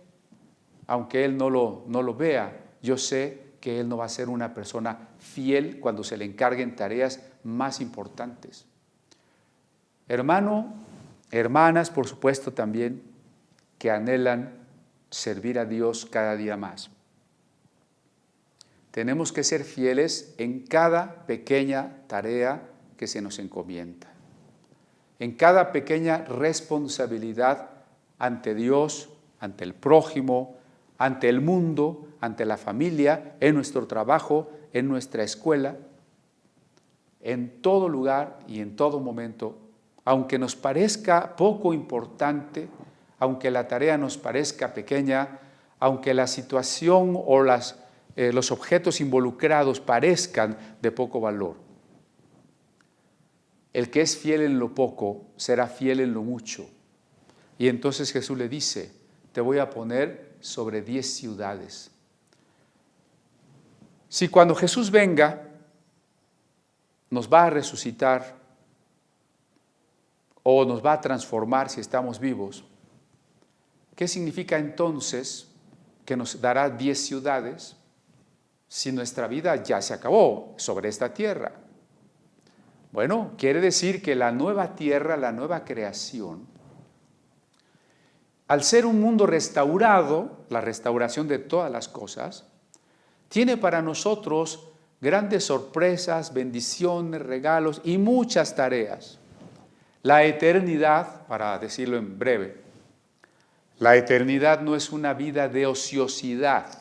aunque él no lo vea, yo sé que él no va a ser una persona fiel cuando se le encarguen tareas más importantes. Hermano, hermanas, por supuesto también, que anhelan servir a Dios cada día más. Tenemos que ser fieles en cada pequeña tarea que se nos encomienda, en cada pequeña responsabilidad ante Dios, ante el prójimo, ante el mundo, ante la familia, en nuestro trabajo, en nuestra escuela, en todo lugar y en todo momento. Aunque nos parezca poco importante, aunque la tarea nos parezca pequeña, aunque la situación o los objetos involucrados parezcan de poco valor. El que es fiel en lo poco será fiel en lo mucho. Y entonces Jesús le dice, te voy a poner sobre 10 ciudades. Si cuando Jesús venga nos va a resucitar o nos va a transformar si estamos vivos, ¿qué significa entonces que nos dará 10 ciudades si nuestra vida ya se acabó sobre esta tierra? Bueno, quiere decir que la nueva tierra, la nueva creación, al ser un mundo restaurado, la restauración de todas las cosas, tiene para nosotros grandes sorpresas, bendiciones, regalos y muchas tareas. La eternidad, para decirlo en breve, la eternidad no es una vida de ociosidad.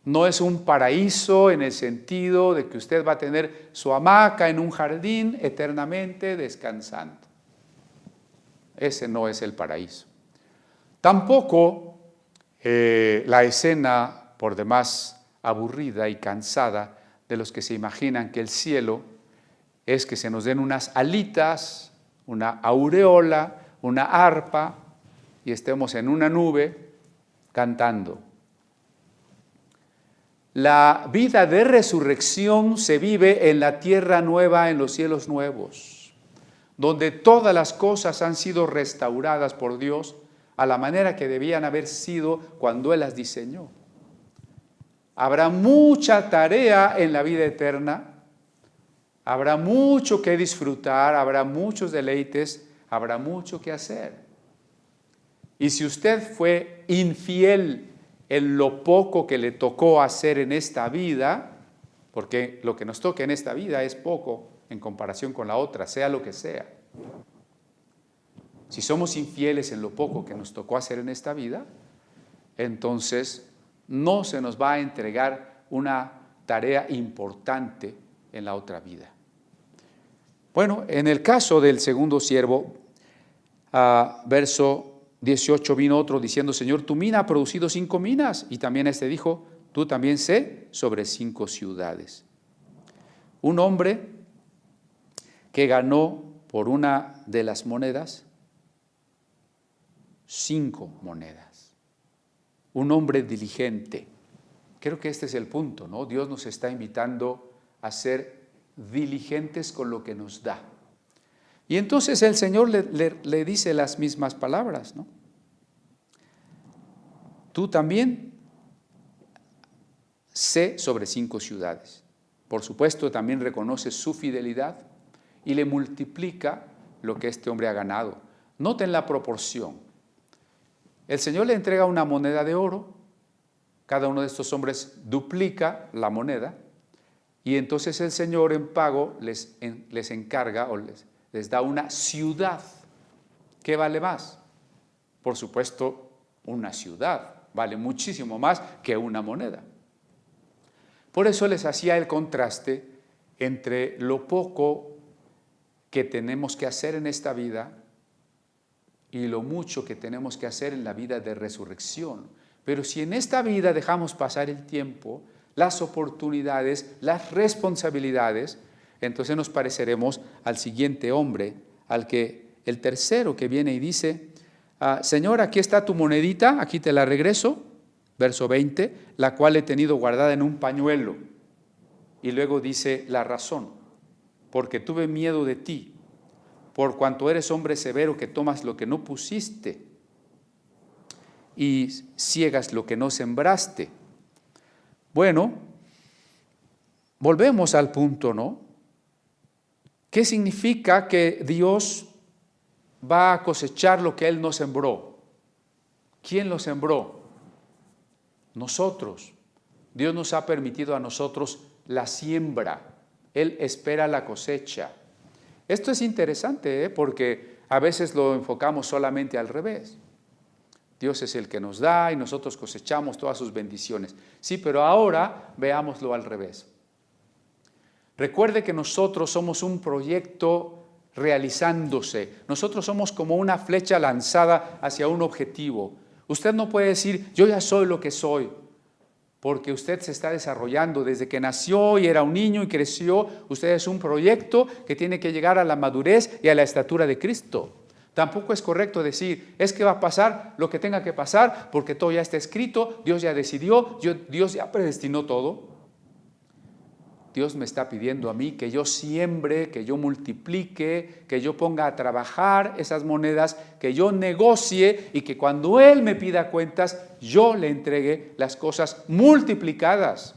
No es un paraíso en el sentido de que usted va a tener su hamaca en un jardín eternamente descansando. Ese no es el paraíso. Tampoco la escena, por demás aburrida y cansada, de los que se imaginan que el cielo es que se nos den unas alitas, una aureola, una arpa, y estemos en una nube cantando. La vida de resurrección se vive en la tierra nueva, en los cielos nuevos, donde todas las cosas han sido restauradas por Dios a la manera que debían haber sido cuando Él las diseñó. Habrá mucha tarea en la vida eterna, habrá mucho que disfrutar, habrá muchos deleites, habrá mucho que hacer. Y si usted fue infiel en lo poco que le tocó hacer en esta vida, porque lo que nos toca en esta vida es poco en comparación con la otra, sea lo que sea. Si somos infieles en lo poco que nos tocó hacer en esta vida, entonces no se nos va a entregar una tarea importante en la otra vida. Bueno, en el caso del segundo siervo, verso 18, vino otro diciendo: Señor, tu mina ha producido 5 minas. Y también este dijo: tú también sé sobre 5 ciudades. Un hombre que ganó por una de las monedas 5 monedas. Un hombre diligente. Creo que este es el punto, ¿no? Dios nos está invitando a ser diligentes con lo que nos da. Y entonces el Señor le dice las mismas palabras, ¿no? Tú también sé sobre 5 ciudades. Por supuesto, también reconoce su fidelidad y le multiplica lo que este hombre ha ganado. Noten la proporción. El Señor le entrega una moneda de oro. Cada uno de estos hombres duplica la moneda. Y entonces el Señor en pago les encarga o les da una ciudad. ¿Qué vale más? Por supuesto, una ciudad vale muchísimo más que una moneda. Por eso les hacía el contraste entre lo poco que tenemos que hacer en esta vida y lo mucho que tenemos que hacer en la vida de resurrección. Pero si en esta vida dejamos pasar el tiempo, las oportunidades, las responsabilidades, entonces nos pareceremos al siguiente hombre, el tercero que viene y dice: Señor, aquí está tu monedita, aquí te la regreso, verso 20, la cual he tenido guardada en un pañuelo. Y luego dice la razón: porque tuve miedo de ti, por cuanto eres hombre severo que tomas lo que no pusiste y ciegas lo que no sembraste. Bueno, volvemos al punto, ¿no? ¿Qué significa que Dios va a cosechar lo que Él no sembró? ¿Quién lo sembró? Nosotros. Dios nos ha permitido a nosotros la siembra. Él espera la cosecha. Esto es interesante, porque a veces lo enfocamos solamente al revés. Dios es el que nos da y nosotros cosechamos todas sus bendiciones. Sí, pero ahora veámoslo al revés. Recuerde que nosotros somos un proyecto realizándose. Nosotros somos como una flecha lanzada hacia un objetivo. Usted no puede decir: yo ya soy lo que soy, porque usted se está desarrollando desde que nació y era un niño y creció. Usted es un proyecto que tiene que llegar a la madurez y a la estatura de Cristo. Tampoco es correcto decir: es que va a pasar lo que tenga que pasar porque todo ya está escrito, Dios ya decidió, Dios ya predestinó todo. Dios me está pidiendo a mí que yo siembre, que yo multiplique, que yo ponga a trabajar esas monedas, que yo negocie y que cuando Él me pida cuentas, yo le entregue las cosas multiplicadas.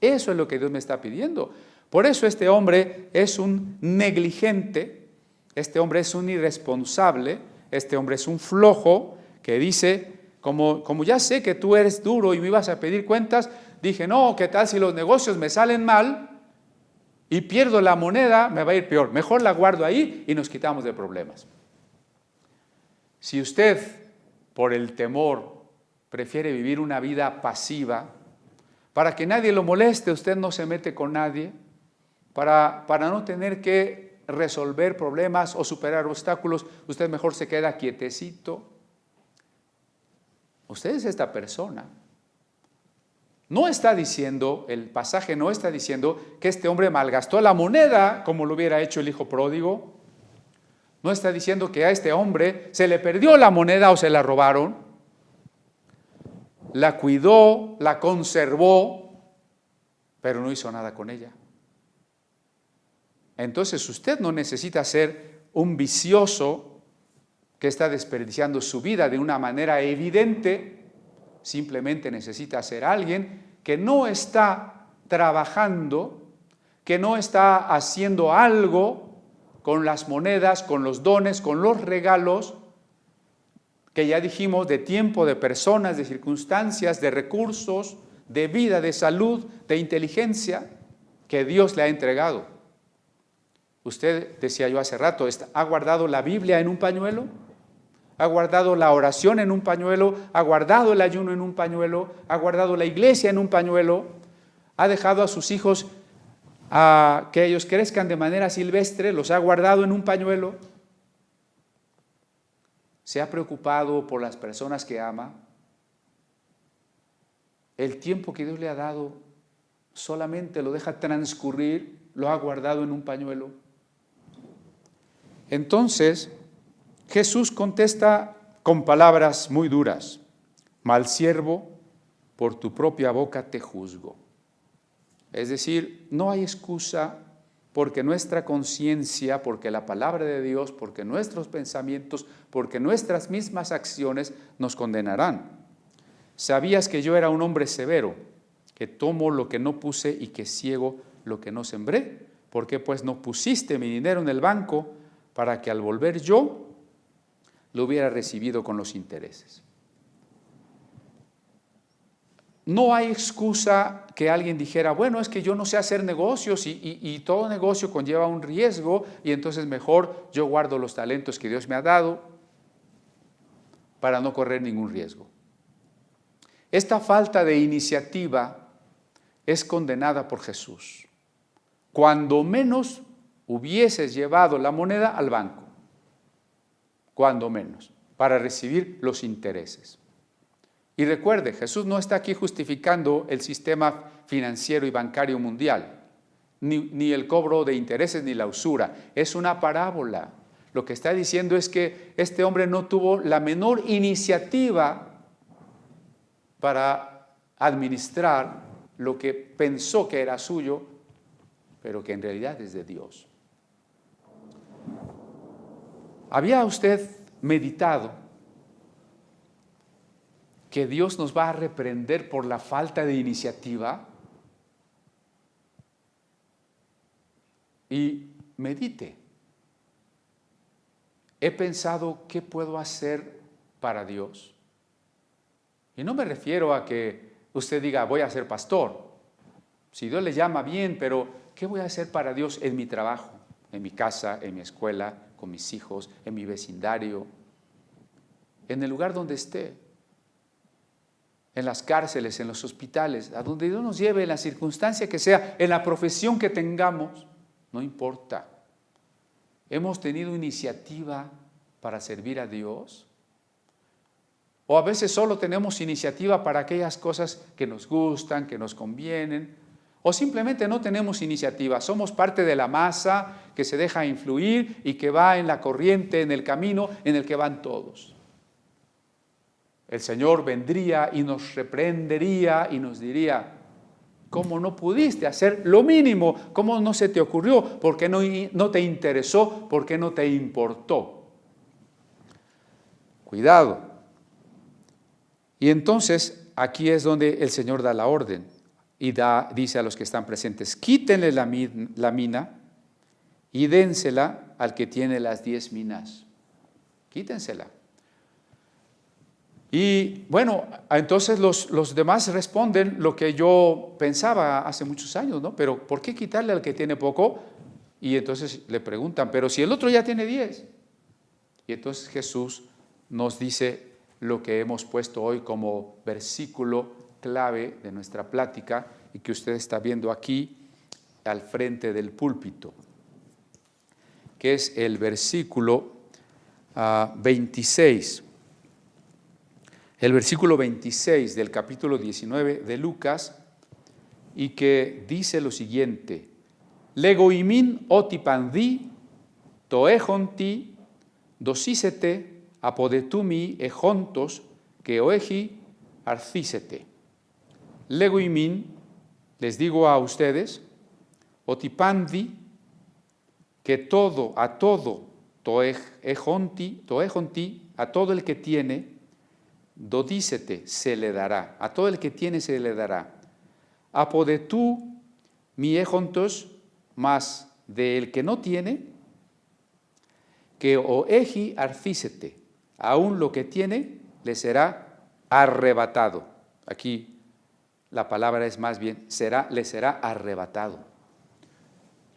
Eso es lo que Dios me está pidiendo. Por eso este hombre es un negligente, este hombre es un irresponsable, este hombre es un flojo que dice: como ya sé que tú eres duro y me ibas a pedir cuentas, dije: no, ¿qué tal si los negocios me salen mal y pierdo la moneda? Me va a ir peor. Mejor la guardo ahí y nos quitamos de problemas. Si usted, por el temor, prefiere vivir una vida pasiva, para que nadie lo moleste, usted no se mete con nadie, para no tener que resolver problemas o superar obstáculos, usted mejor se queda quietecito. Usted es esta persona. No está diciendo, el pasaje no está diciendo que este hombre malgastó la moneda como lo hubiera hecho el hijo pródigo. No está diciendo que a este hombre se le perdió la moneda o se la robaron. La cuidó, la conservó, pero no hizo nada con ella. Entonces usted no necesita ser un vicioso que está desperdiciando su vida de una manera evidente. Simplemente necesita ser alguien que no está trabajando, que no está haciendo algo con las monedas, con los dones, con los regalos, que ya dijimos, de tiempo, de personas, de circunstancias, de recursos, de vida, de salud, de inteligencia, que Dios le ha entregado. Usted, decía yo hace rato, ¿ha guardado la Biblia en un pañuelo? ¿Ha guardado la oración en un pañuelo? ¿Ha guardado el ayuno en un pañuelo? ¿Ha guardado la iglesia en un pañuelo? ¿Ha dejado a sus hijos a que ellos crezcan de manera silvestre, los ha guardado en un pañuelo, se ha preocupado por las personas que ama. El tiempo que Dios le ha dado solamente lo deja transcurrir, lo ha guardado en un pañuelo. Entonces, Jesús contesta con palabras muy duras: mal siervo, por tu propia boca te juzgo. Es decir, no hay excusa, porque nuestra conciencia, porque la palabra de Dios, porque nuestros pensamientos, porque nuestras mismas acciones nos condenarán. ¿Sabías que yo era un hombre severo, que tomo lo que no puse y que ciego lo que no sembré? ¿Por qué pues no pusiste mi dinero en el banco para que al volver yo lo hubiera recibido con los intereses? No hay excusa que alguien dijera, bueno, es que yo no sé hacer negocios y todo negocio conlleva un riesgo y entonces mejor yo guardo los talentos que Dios me ha dado para no correr ningún riesgo. Esta falta de iniciativa es condenada por Jesús. Cuando menos hubieses llevado la moneda al banco, cuando menos, para recibir los intereses. Y recuerde, Jesús no está aquí justificando el sistema financiero y bancario mundial, ni el cobro de intereses ni la usura. Es una parábola. Lo que está diciendo es que este hombre no tuvo la menor iniciativa para administrar lo que pensó que era suyo, pero que en realidad es de Dios. ¿Había usted meditado que Dios nos va a reprender por la falta de iniciativa? Y medite. He pensado, ¿qué puedo hacer para Dios? Y no me refiero a que usted diga, voy a ser pastor. Si Dios le llama, bien, pero ¿qué voy a hacer para Dios en mi trabajo, en mi casa, en mi escuela, con mis hijos, en mi vecindario, en el lugar donde esté? En las cárceles, en los hospitales, a donde Dios nos lleve, en la circunstancia que sea, en la profesión que tengamos, no importa. ¿Hemos tenido iniciativa para servir a Dios? O a veces solo tenemos iniciativa para aquellas cosas que nos gustan, que nos convienen, o simplemente no tenemos iniciativa, somos parte de la masa que se deja influir y que va en la corriente, en el camino en el que van todos. El Señor vendría y nos reprendería y nos diría, ¿cómo no pudiste hacer lo mínimo? ¿Cómo no se te ocurrió? ¿Por qué no te interesó? ¿Por qué no te importó? Cuidado. Y entonces aquí es donde el Señor da la orden y dice a los que están presentes, quítenle la mina y dénsela al que tiene las 10 minas. Quítensela. Y bueno, entonces los demás responden lo que yo pensaba hace muchos años, ¿no? Pero ¿por qué quitarle al que tiene poco? Y entonces le preguntan, pero si el otro ya tiene 10. Y entonces Jesús nos dice lo que hemos puesto hoy como versículo clave de nuestra plática y que usted está viendo aquí al frente del púlpito, que es el versículo 26. El versículo 26 del capítulo 19 de Lucas, y que dice lo siguiente: Legoimin otipandi toejonti dosísete apodetumi ejontos que oeji arcísete. Legoimin, les digo a ustedes, otipandi, que todo, a todo, toejonti, a todo el que tiene, dodícete, se le dará. A todo el que tiene se le dará. Apodetú mi ejontos, más del que no tiene, que oeji arcísete, aún lo que tiene le será arrebatado. Aquí la palabra es más bien, le será arrebatado.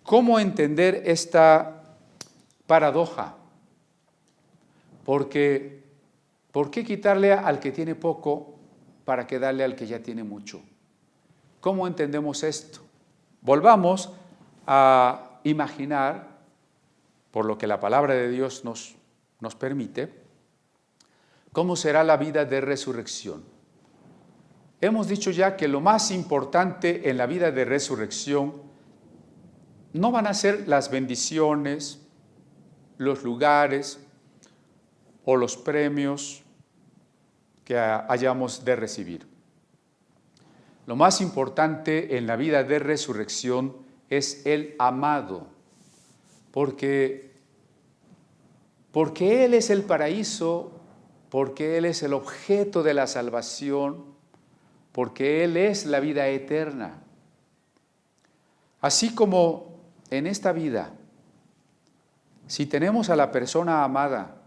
¿Cómo entender esta paradoja? Porque ¿por qué quitarle al que tiene poco para que darle al que ya tiene mucho? ¿Cómo entendemos esto? Volvamos a imaginar, por lo que la palabra de Dios nos permite, cómo será la vida de resurrección. Hemos dicho ya que lo más importante en la vida de resurrección no van a ser las bendiciones, los lugares o los premios que hayamos de recibir. Lo más importante en la vida de resurrección es el amado, porque Él es el paraíso, porque Él es el objeto de la salvación, porque Él es la vida eterna. Así como en esta vida, si tenemos a la persona amada,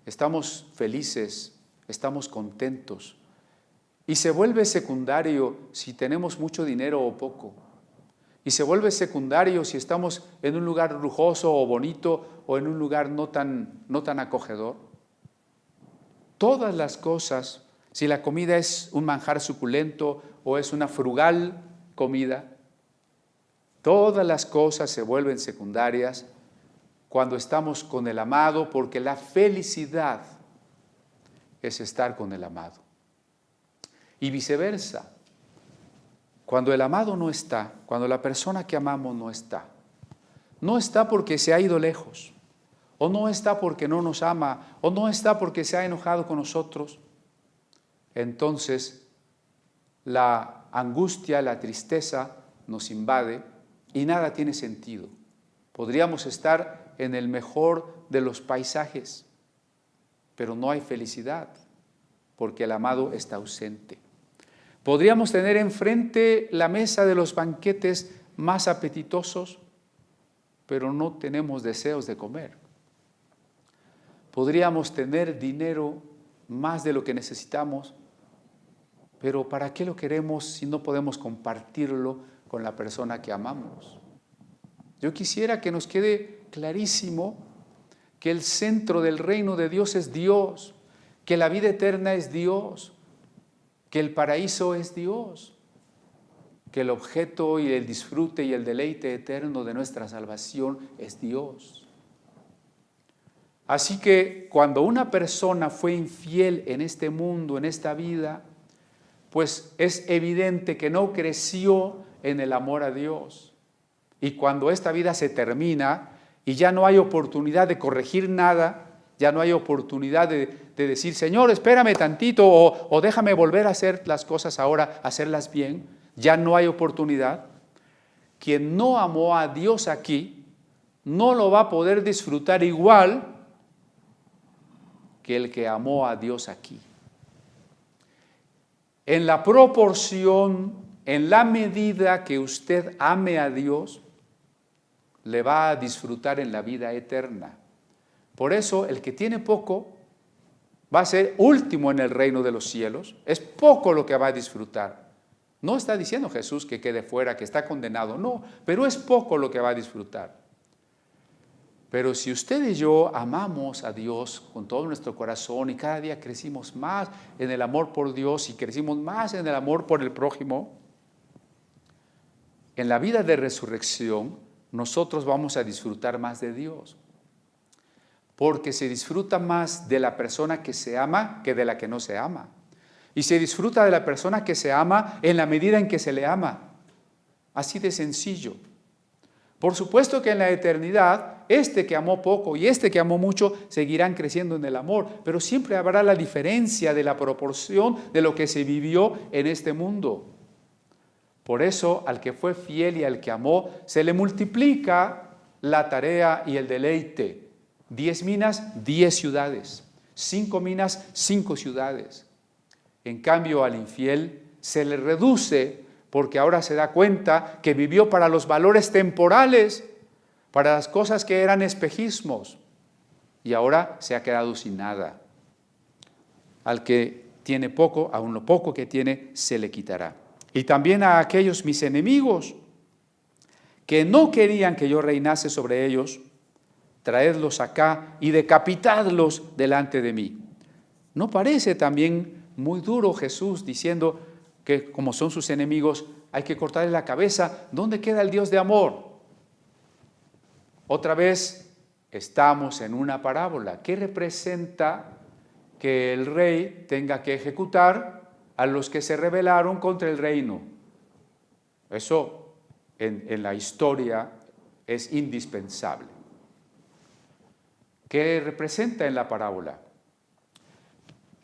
estamos felices, estamos contentos, y se vuelve secundario si tenemos mucho dinero o poco, y se vuelve secundario si estamos en un lugar lujoso o bonito o en un lugar no tan acogedor. Todas las cosas, si la comida es un manjar suculento o es una frugal comida, todas las cosas se vuelven secundarias cuando estamos con el amado, porque la felicidad es estar con el amado. Y viceversa, cuando el amado no está, cuando la persona que amamos no está porque se ha ido lejos, o no está porque no nos ama, o no está porque se ha enojado con nosotros, entonces la angustia, la tristeza nos invade y nada tiene sentido. Podríamos estar en el mejor de los paisajes, pero no hay felicidad porque el amado está ausente. Podríamos tener enfrente la mesa de los banquetes más apetitosos, pero no tenemos deseos de comer. Podríamos tener dinero más de lo que necesitamos, pero ¿para qué lo queremos si no podemos compartirlo con la persona que amamos? Yo quisiera que nos quede clarísimo que el centro del reino de Dios es Dios, que la vida eterna es Dios, que el paraíso es Dios, que el objeto y el disfrute y el deleite eterno de nuestra salvación es Dios. Así que cuando una persona fue infiel en este mundo, en esta vida, pues es evidente que no creció en el amor a Dios. Y cuando esta vida se termina y ya no hay oportunidad de corregir nada, ya no hay oportunidad de decir, Señor, espérame tantito o déjame volver a hacer las cosas ahora, hacerlas bien, ya no hay oportunidad. Quien no amó a Dios aquí, no lo va a poder disfrutar igual que el que amó a Dios aquí. En la proporción, en la medida que usted ame a Dios, le va a disfrutar en la vida eterna. Por eso, el que tiene poco va a ser último en el reino de los cielos. Es poco lo que va a disfrutar. No está diciendo Jesús que quede fuera, que está condenado. No, pero es poco lo que va a disfrutar. Pero si usted y yo amamos a Dios con todo nuestro corazón y cada día crecimos más en el amor por Dios y crecimos más en el amor por el prójimo, en la vida de resurrección nosotros vamos a disfrutar más de Dios. Porque se disfruta más de la persona que se ama que de la que no se ama. Y se disfruta de la persona que se ama en la medida en que se le ama. Así de sencillo. Por supuesto que en la eternidad, este que amó poco y este que amó mucho seguirán creciendo en el amor, pero siempre habrá la diferencia de la proporción de lo que se vivió en este mundo. Por eso, al que fue fiel y al que amó, se le multiplica la tarea y el deleite. 10 minas, 10 ciudades. 5 minas, 5 ciudades. En cambio, al infiel se le reduce porque ahora se da cuenta que vivió para los valores temporales, para las cosas que eran espejismos, y ahora se ha quedado sin nada. Al que tiene poco, aun lo poco que tiene, se le quitará. Y también a aquellos mis enemigos, que no querían que yo reinase sobre ellos, traedlos acá y decapitadlos delante de mí. ¿No parece también muy duro Jesús diciendo que como son sus enemigos hay que cortarle la cabeza? ¿Dónde queda el Dios de amor? Otra vez estamos en una parábola. ¿Qué representa que el rey tenga que ejecutar a los que se rebelaron contra el reino? Eso en la historia es indispensable. ¿Qué representa en la parábola?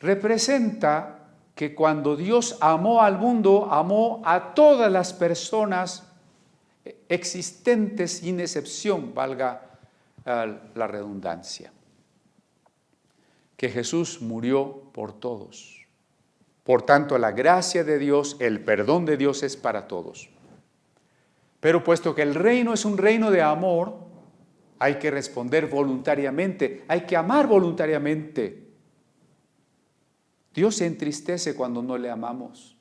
Representa que cuando Dios amó al mundo, amó a todas las personas existentes sin excepción, valga la redundancia. Que Jesús murió por todos. Por tanto, la gracia de Dios, el perdón de Dios es para todos. Pero puesto que el reino es un reino de amor, hay que responder voluntariamente, hay que amar voluntariamente. Dios se entristece cuando no le amamos,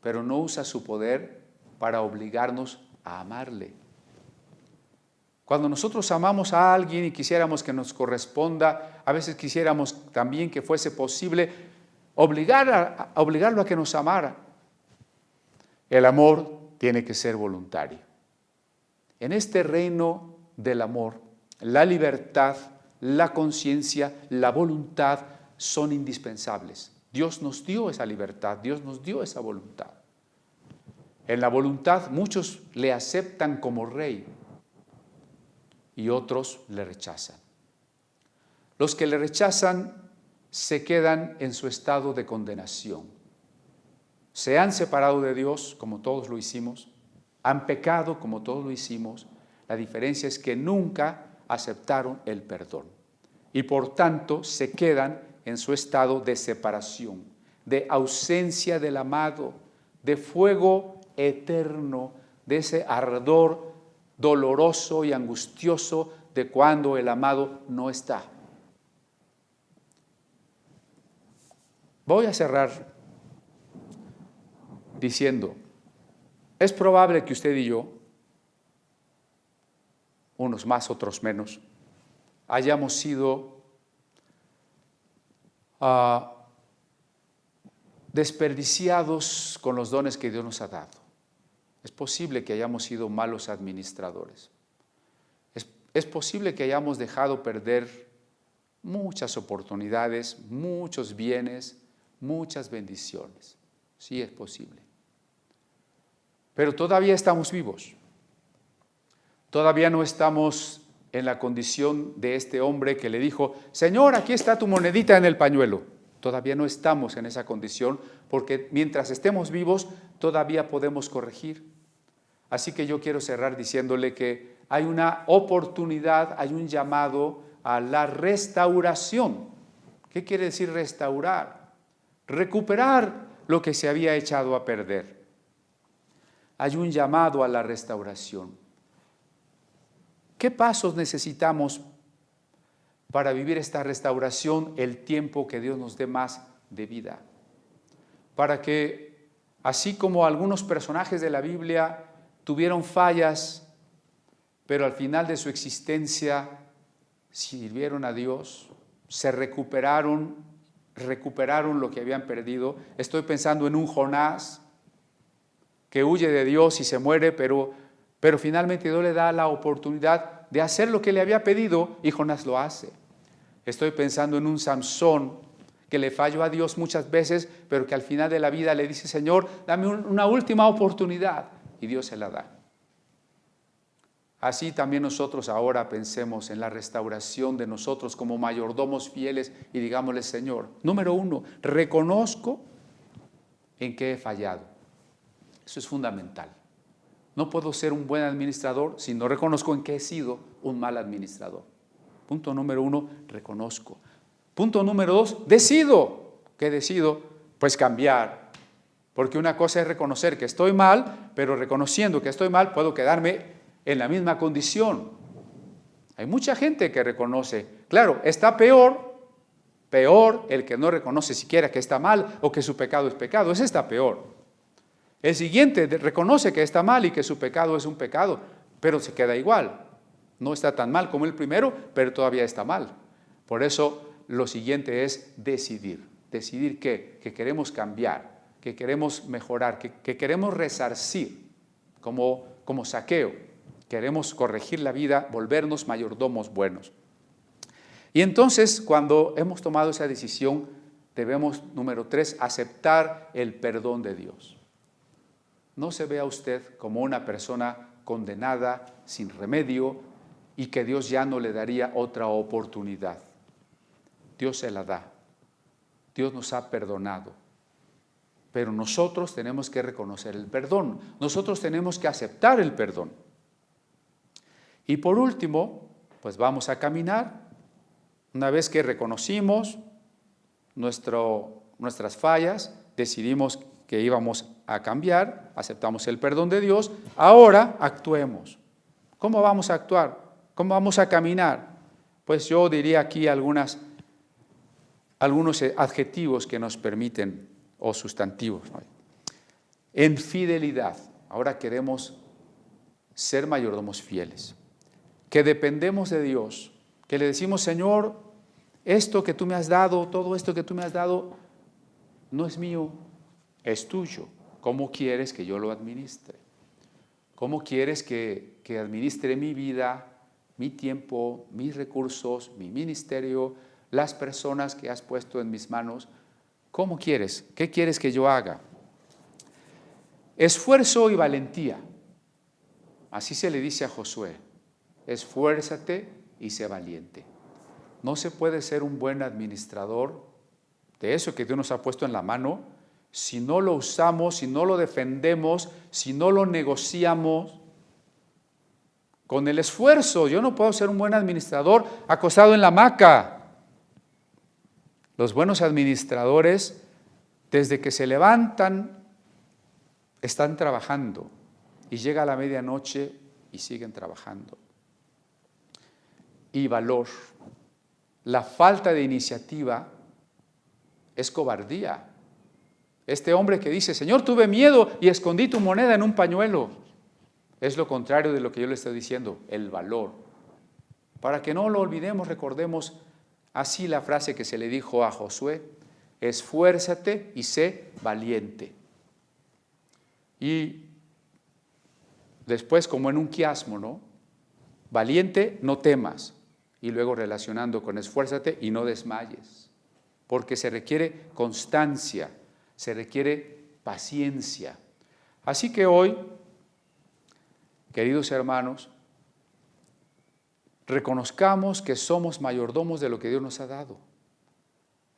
pero no usa su poder para obligarnos a amarle. Cuando nosotros amamos a alguien y quisiéramos que nos corresponda, a veces quisiéramos también que fuese posible obligarlo a que nos amara. El amor tiene que ser voluntario. En este reino del amor, la libertad, la conciencia, la voluntad son indispensables. Dios nos dio esa libertad, Dios nos dio esa voluntad. En la voluntad muchos le aceptan como rey y otros le rechazan. Los que le rechazan se quedan en su estado de condenación. Se han separado de Dios, como todos lo hicimos, han pecado, como todos lo hicimos. La diferencia es que nunca aceptaron el perdón y por tanto se quedan en su estado de separación, de ausencia del amado, de fuego eterno, de ese ardor doloroso y angustioso de cuando el amado no está. Voy a cerrar diciendo, es probable que usted y yo, unos más, otros menos, hayamos sido desperdiciados con los dones que Dios nos ha dado. Es posible que hayamos sido malos administradores. Es posible que hayamos dejado perder muchas oportunidades, muchos bienes, muchas bendiciones. Sí, es posible. Pero todavía estamos vivos. Todavía no estamos en la condición de este hombre que le dijo, Señor, aquí está tu monedita en el pañuelo. Todavía no estamos en esa condición porque mientras estemos vivos todavía podemos corregir. Así que yo quiero cerrar diciéndole que hay una oportunidad, hay un llamado a la restauración. ¿Qué quiere decir restaurar? Recuperar lo que se había echado a perder. Hay un llamado a la restauración. ¿Qué pasos necesitamos para vivir esta restauración el tiempo que Dios nos dé más de vida? Para que, así como algunos personajes de la Biblia tuvieron fallas, pero al final de su existencia sirvieron a Dios, se recuperaron lo que habían perdido. Estoy pensando en un Jonás que huye de Dios y se muere, pero finalmente Dios le da la oportunidad de hacer lo que le había pedido y Jonás lo hace. Estoy pensando en un Samsón que le falló a Dios muchas veces, pero que al final de la vida le dice, Señor, dame una última oportunidad, y Dios se la da. Así también nosotros ahora pensemos en la restauración de nosotros como mayordomos fieles y digámosle, Señor, número 1, reconozco en qué he fallado. Eso es fundamental. No puedo ser un buen administrador si no reconozco en qué he sido un mal administrador. Punto número 1, reconozco. Punto número 2, decido. ¿Qué decido? Pues cambiar. Porque una cosa es reconocer que estoy mal, pero reconociendo que estoy mal puedo quedarme en la misma condición. Hay mucha gente que reconoce, claro, está peor el que no reconoce siquiera que está mal o que su pecado es pecado, ese está peor. El siguiente reconoce que está mal y que su pecado es un pecado, pero se queda igual. No está tan mal como el primero, pero todavía está mal. Por eso lo siguiente es decidir. Decidir que queremos cambiar, que queremos mejorar, que queremos resarcir, como Zaqueo. Queremos corregir la vida, volvernos mayordomos buenos. Y entonces, cuando hemos tomado esa decisión, debemos, número 3, aceptar el perdón de Dios. No se vea usted como una persona condenada, sin remedio, y que Dios ya no le daría otra oportunidad. Dios se la da. Dios nos ha perdonado. Pero nosotros tenemos que reconocer el perdón. Nosotros tenemos que aceptar el perdón. Y por último, pues vamos a caminar. Una vez que reconocimos nuestras fallas, decidimos que íbamos a cambiar, aceptamos el perdón de Dios, ahora actuemos. ¿Cómo vamos a actuar? ¿Cómo vamos a caminar? Pues yo diría aquí algunos adjetivos que nos permiten, o sustantivos, ¿no? En fidelidad, ahora queremos ser mayordomos fieles, que dependemos de Dios, que le decimos, Señor, esto que tú me has dado, todo esto que tú me has dado, no es mío, es tuyo. ¿Cómo quieres que yo lo administre? ¿Cómo quieres que administre mi vida, mi tiempo, mis recursos, mi ministerio, las personas que has puesto en mis manos? ¿Cómo quieres? ¿Qué quieres que yo haga? Esfuerzo y valentía. Así se le dice a Josué. Esfuérzate y sé valiente. No se puede ser un buen administrador de eso que Dios nos ha puesto en la mano si no lo usamos, si no lo defendemos, si no lo negociamos con el esfuerzo. Yo no puedo ser un buen administrador acostado en la hamaca. Los buenos administradores, desde que se levantan, están trabajando y llega la medianoche y siguen trabajando. Y valor. La falta de iniciativa es cobardía. Este hombre que dice, Señor, tuve miedo y escondí tu moneda en un pañuelo, es lo contrario de lo que yo le estoy diciendo, el valor. Para que no lo olvidemos, recordemos así la frase que se le dijo a Josué, esfuérzate y sé valiente. Y después, como en un quiasmo, ¿no? Valiente, no temas. Y luego relacionando con esfuérzate y no desmayes, porque se requiere constancia, se requiere paciencia. Así que hoy, queridos hermanos, reconozcamos que somos mayordomos de lo que Dios nos ha dado.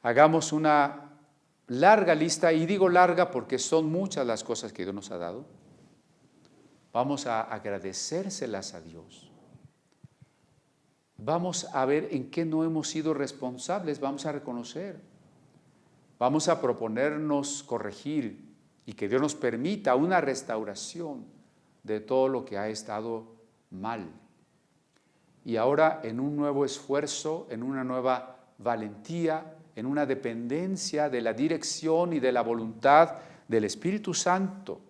Hagamos una larga lista, y digo larga porque son muchas las cosas que Dios nos ha dado. Vamos a agradecérselas a Dios. Vamos a ver en qué no hemos sido responsables, vamos a reconocer. Vamos a proponernos corregir y que Dios nos permita una restauración de todo lo que ha estado mal. Y ahora en un nuevo esfuerzo, en una nueva valentía, en una dependencia de la dirección y de la voluntad del Espíritu Santo,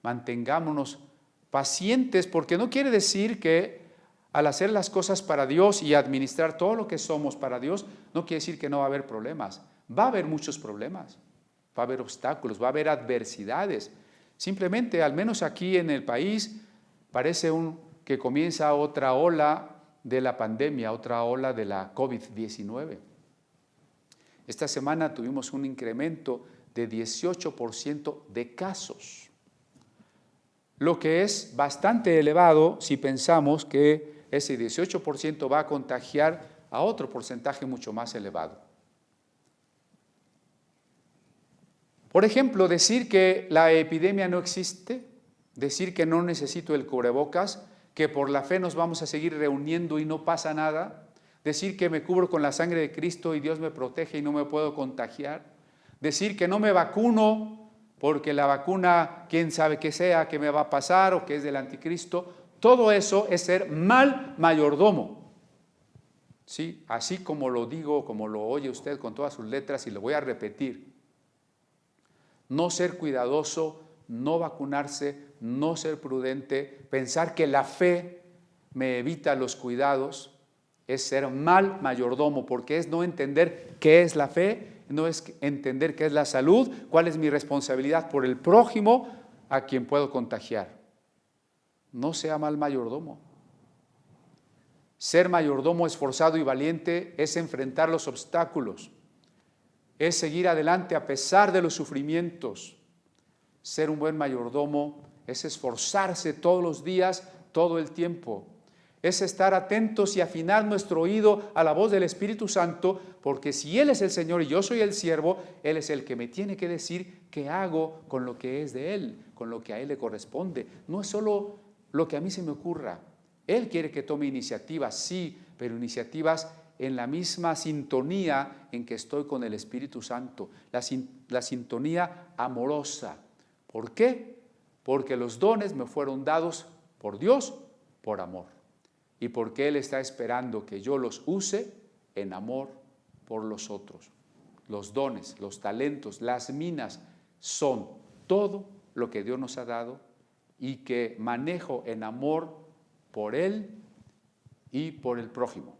mantengámonos pacientes, porque no quiere decir que al hacer las cosas para Dios y administrar todo lo que somos para Dios, no quiere decir que no va a haber problemas. Va a haber muchos problemas, va a haber obstáculos, va a haber adversidades. Simplemente, al menos aquí en el país, parece que comienza otra ola de la pandemia, otra ola de la COVID-19. Esta semana tuvimos un incremento de 18% de casos, lo que es bastante elevado si pensamos que ese 18% va a contagiar a otro porcentaje mucho más elevado. Por ejemplo, decir que la epidemia no existe, decir que no necesito el cubrebocas, que por la fe nos vamos a seguir reuniendo y no pasa nada, decir que me cubro con la sangre de Cristo y Dios me protege y no me puedo contagiar, decir que no me vacuno porque la vacuna, quién sabe qué sea, qué me va a pasar o que es del anticristo. Todo eso es ser mal mayordomo. ¿Sí? Así como lo digo, como lo oye usted con todas sus letras, y lo voy a repetir. No ser cuidadoso, no vacunarse, no ser prudente, pensar que la fe me evita los cuidados, es ser mal mayordomo, porque es no entender qué es la fe, no es entender qué es la salud, cuál es mi responsabilidad por el prójimo a quien puedo contagiar. no sea mal mayordomo. Ser mayordomo esforzado y valiente es enfrentar los obstáculos, es seguir adelante a pesar de los sufrimientos. Ser un buen mayordomo es esforzarse todos los días, todo el tiempo. Es estar atentos y afinar nuestro oído a la voz del Espíritu Santo, porque si Él es el Señor y yo soy el siervo, Él es el que me tiene que decir qué hago con lo que es de Él, con lo que a Él le corresponde. No es solo lo que a mí se me ocurra. Él quiere que tome iniciativas, sí, pero iniciativas en la misma sintonía en que estoy con el Espíritu Santo, la sintonía amorosa. ¿Por qué? Porque los dones me fueron dados por Dios por amor. Y porque Él está esperando que yo los use en amor por los otros. Los dones, los talentos, las minas son todo lo que Dios nos ha dado y que manejo en amor por Él y por el prójimo.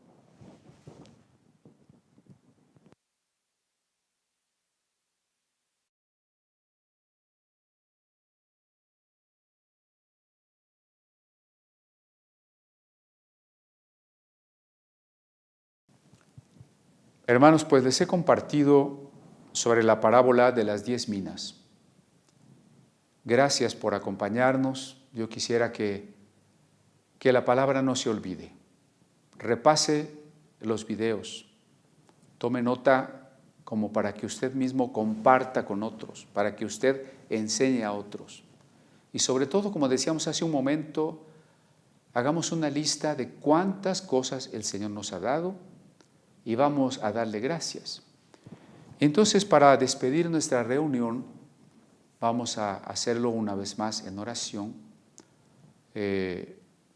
Hermanos, pues les he compartido sobre la parábola de las 10 minas. Gracias por acompañarnos. Yo quisiera que la palabra no se olvide. Repase los videos. Tome nota como para que usted mismo comparta con otros, para que usted enseñe a otros. Y sobre todo, como decíamos hace un momento, hagamos una lista de cuántas cosas el Señor nos ha dado y vamos a darle gracias. Entonces, para despedir nuestra reunión, vamos a hacerlo una vez más en oración,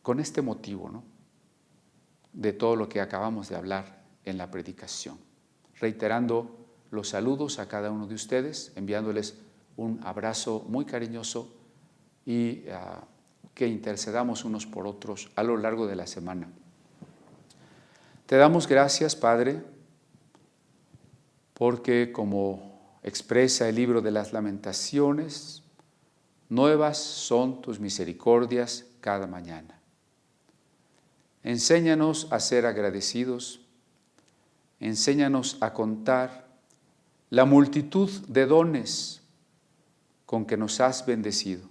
con este motivo, ¿no?, de todo lo que acabamos de hablar en la predicación. Reiterando los saludos a cada uno de ustedes, enviándoles un abrazo muy cariñoso y que intercedamos unos por otros a lo largo de la semana. Te damos gracias, Padre, porque como expresa el libro de las Lamentaciones, nuevas son tus misericordias cada mañana. Enséñanos a ser agradecidos, enséñanos a contar la multitud de dones con que nos has bendecido.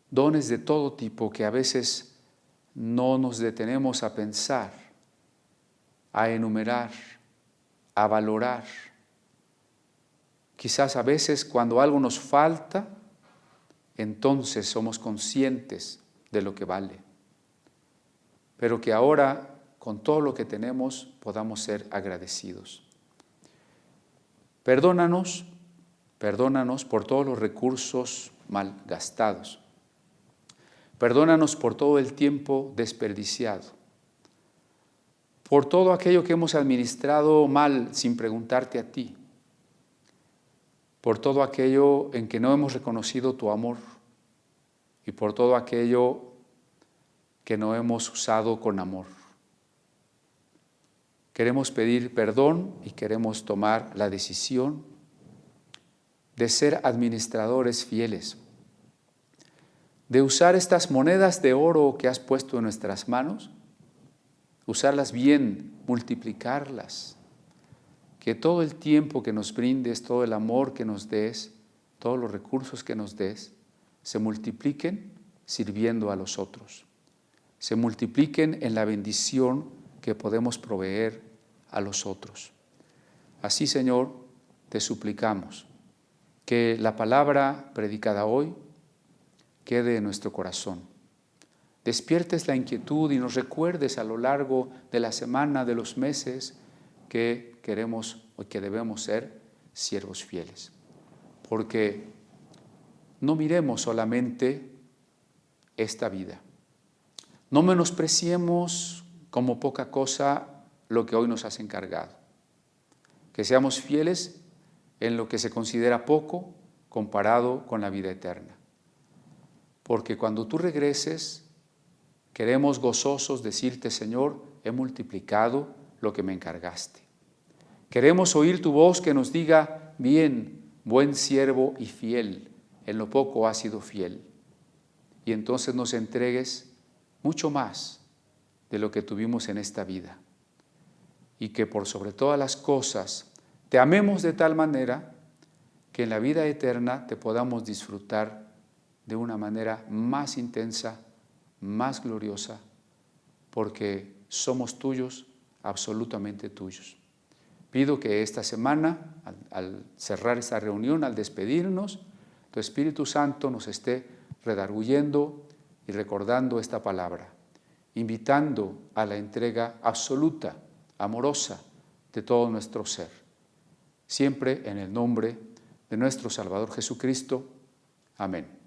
Dones de todo tipo que a veces no nos detenemos a pensar, a enumerar, a valorar. Quizás a veces cuando algo nos falta, entonces somos conscientes de lo que vale. Pero que ahora, con todo lo que tenemos, podamos ser agradecidos. Perdónanos por todos los recursos mal gastados. Perdónanos por todo el tiempo desperdiciado, por todo aquello que hemos administrado mal sin preguntarte a ti, por todo aquello en que no hemos reconocido tu amor y por todo aquello que no hemos usado con amor. Queremos pedir perdón y queremos tomar la decisión de ser administradores fieles, de usar estas monedas de oro que has puesto en nuestras manos, usarlas bien, multiplicarlas, que todo el tiempo que nos brindes, todo el amor que nos des, todos los recursos que nos des, se multipliquen sirviendo a los otros, se multipliquen en la bendición que podemos proveer a los otros. Así, Señor, te suplicamos que la palabra predicada hoy quede en nuestro corazón. Despiertes la inquietud y nos recuerdes a lo largo de la semana, de los meses, que queremos o que debemos ser siervos fieles. Porque no miremos solamente esta vida. No menospreciemos como poca cosa lo que hoy nos has encargado. Que seamos fieles en lo que se considera poco comparado con la vida eterna. Porque cuando tú regreses, queremos gozosos decirte, Señor, he multiplicado lo que me encargaste. Queremos oír tu voz que nos diga, bien, buen siervo y fiel, en lo poco has sido fiel. y entonces nos entregues mucho más de lo que tuvimos en esta vida. Y que por sobre todas las cosas te amemos de tal manera que en la vida eterna te podamos disfrutar de una manera más intensa, más gloriosa, porque somos tuyos, absolutamente tuyos. Pido que esta semana, al cerrar esta reunión, al despedirnos, tu Espíritu Santo nos esté redarguyendo y recordando esta palabra, invitando a la entrega absoluta, amorosa de todo nuestro ser. Siempre en el nombre de nuestro Salvador Jesucristo. Amén.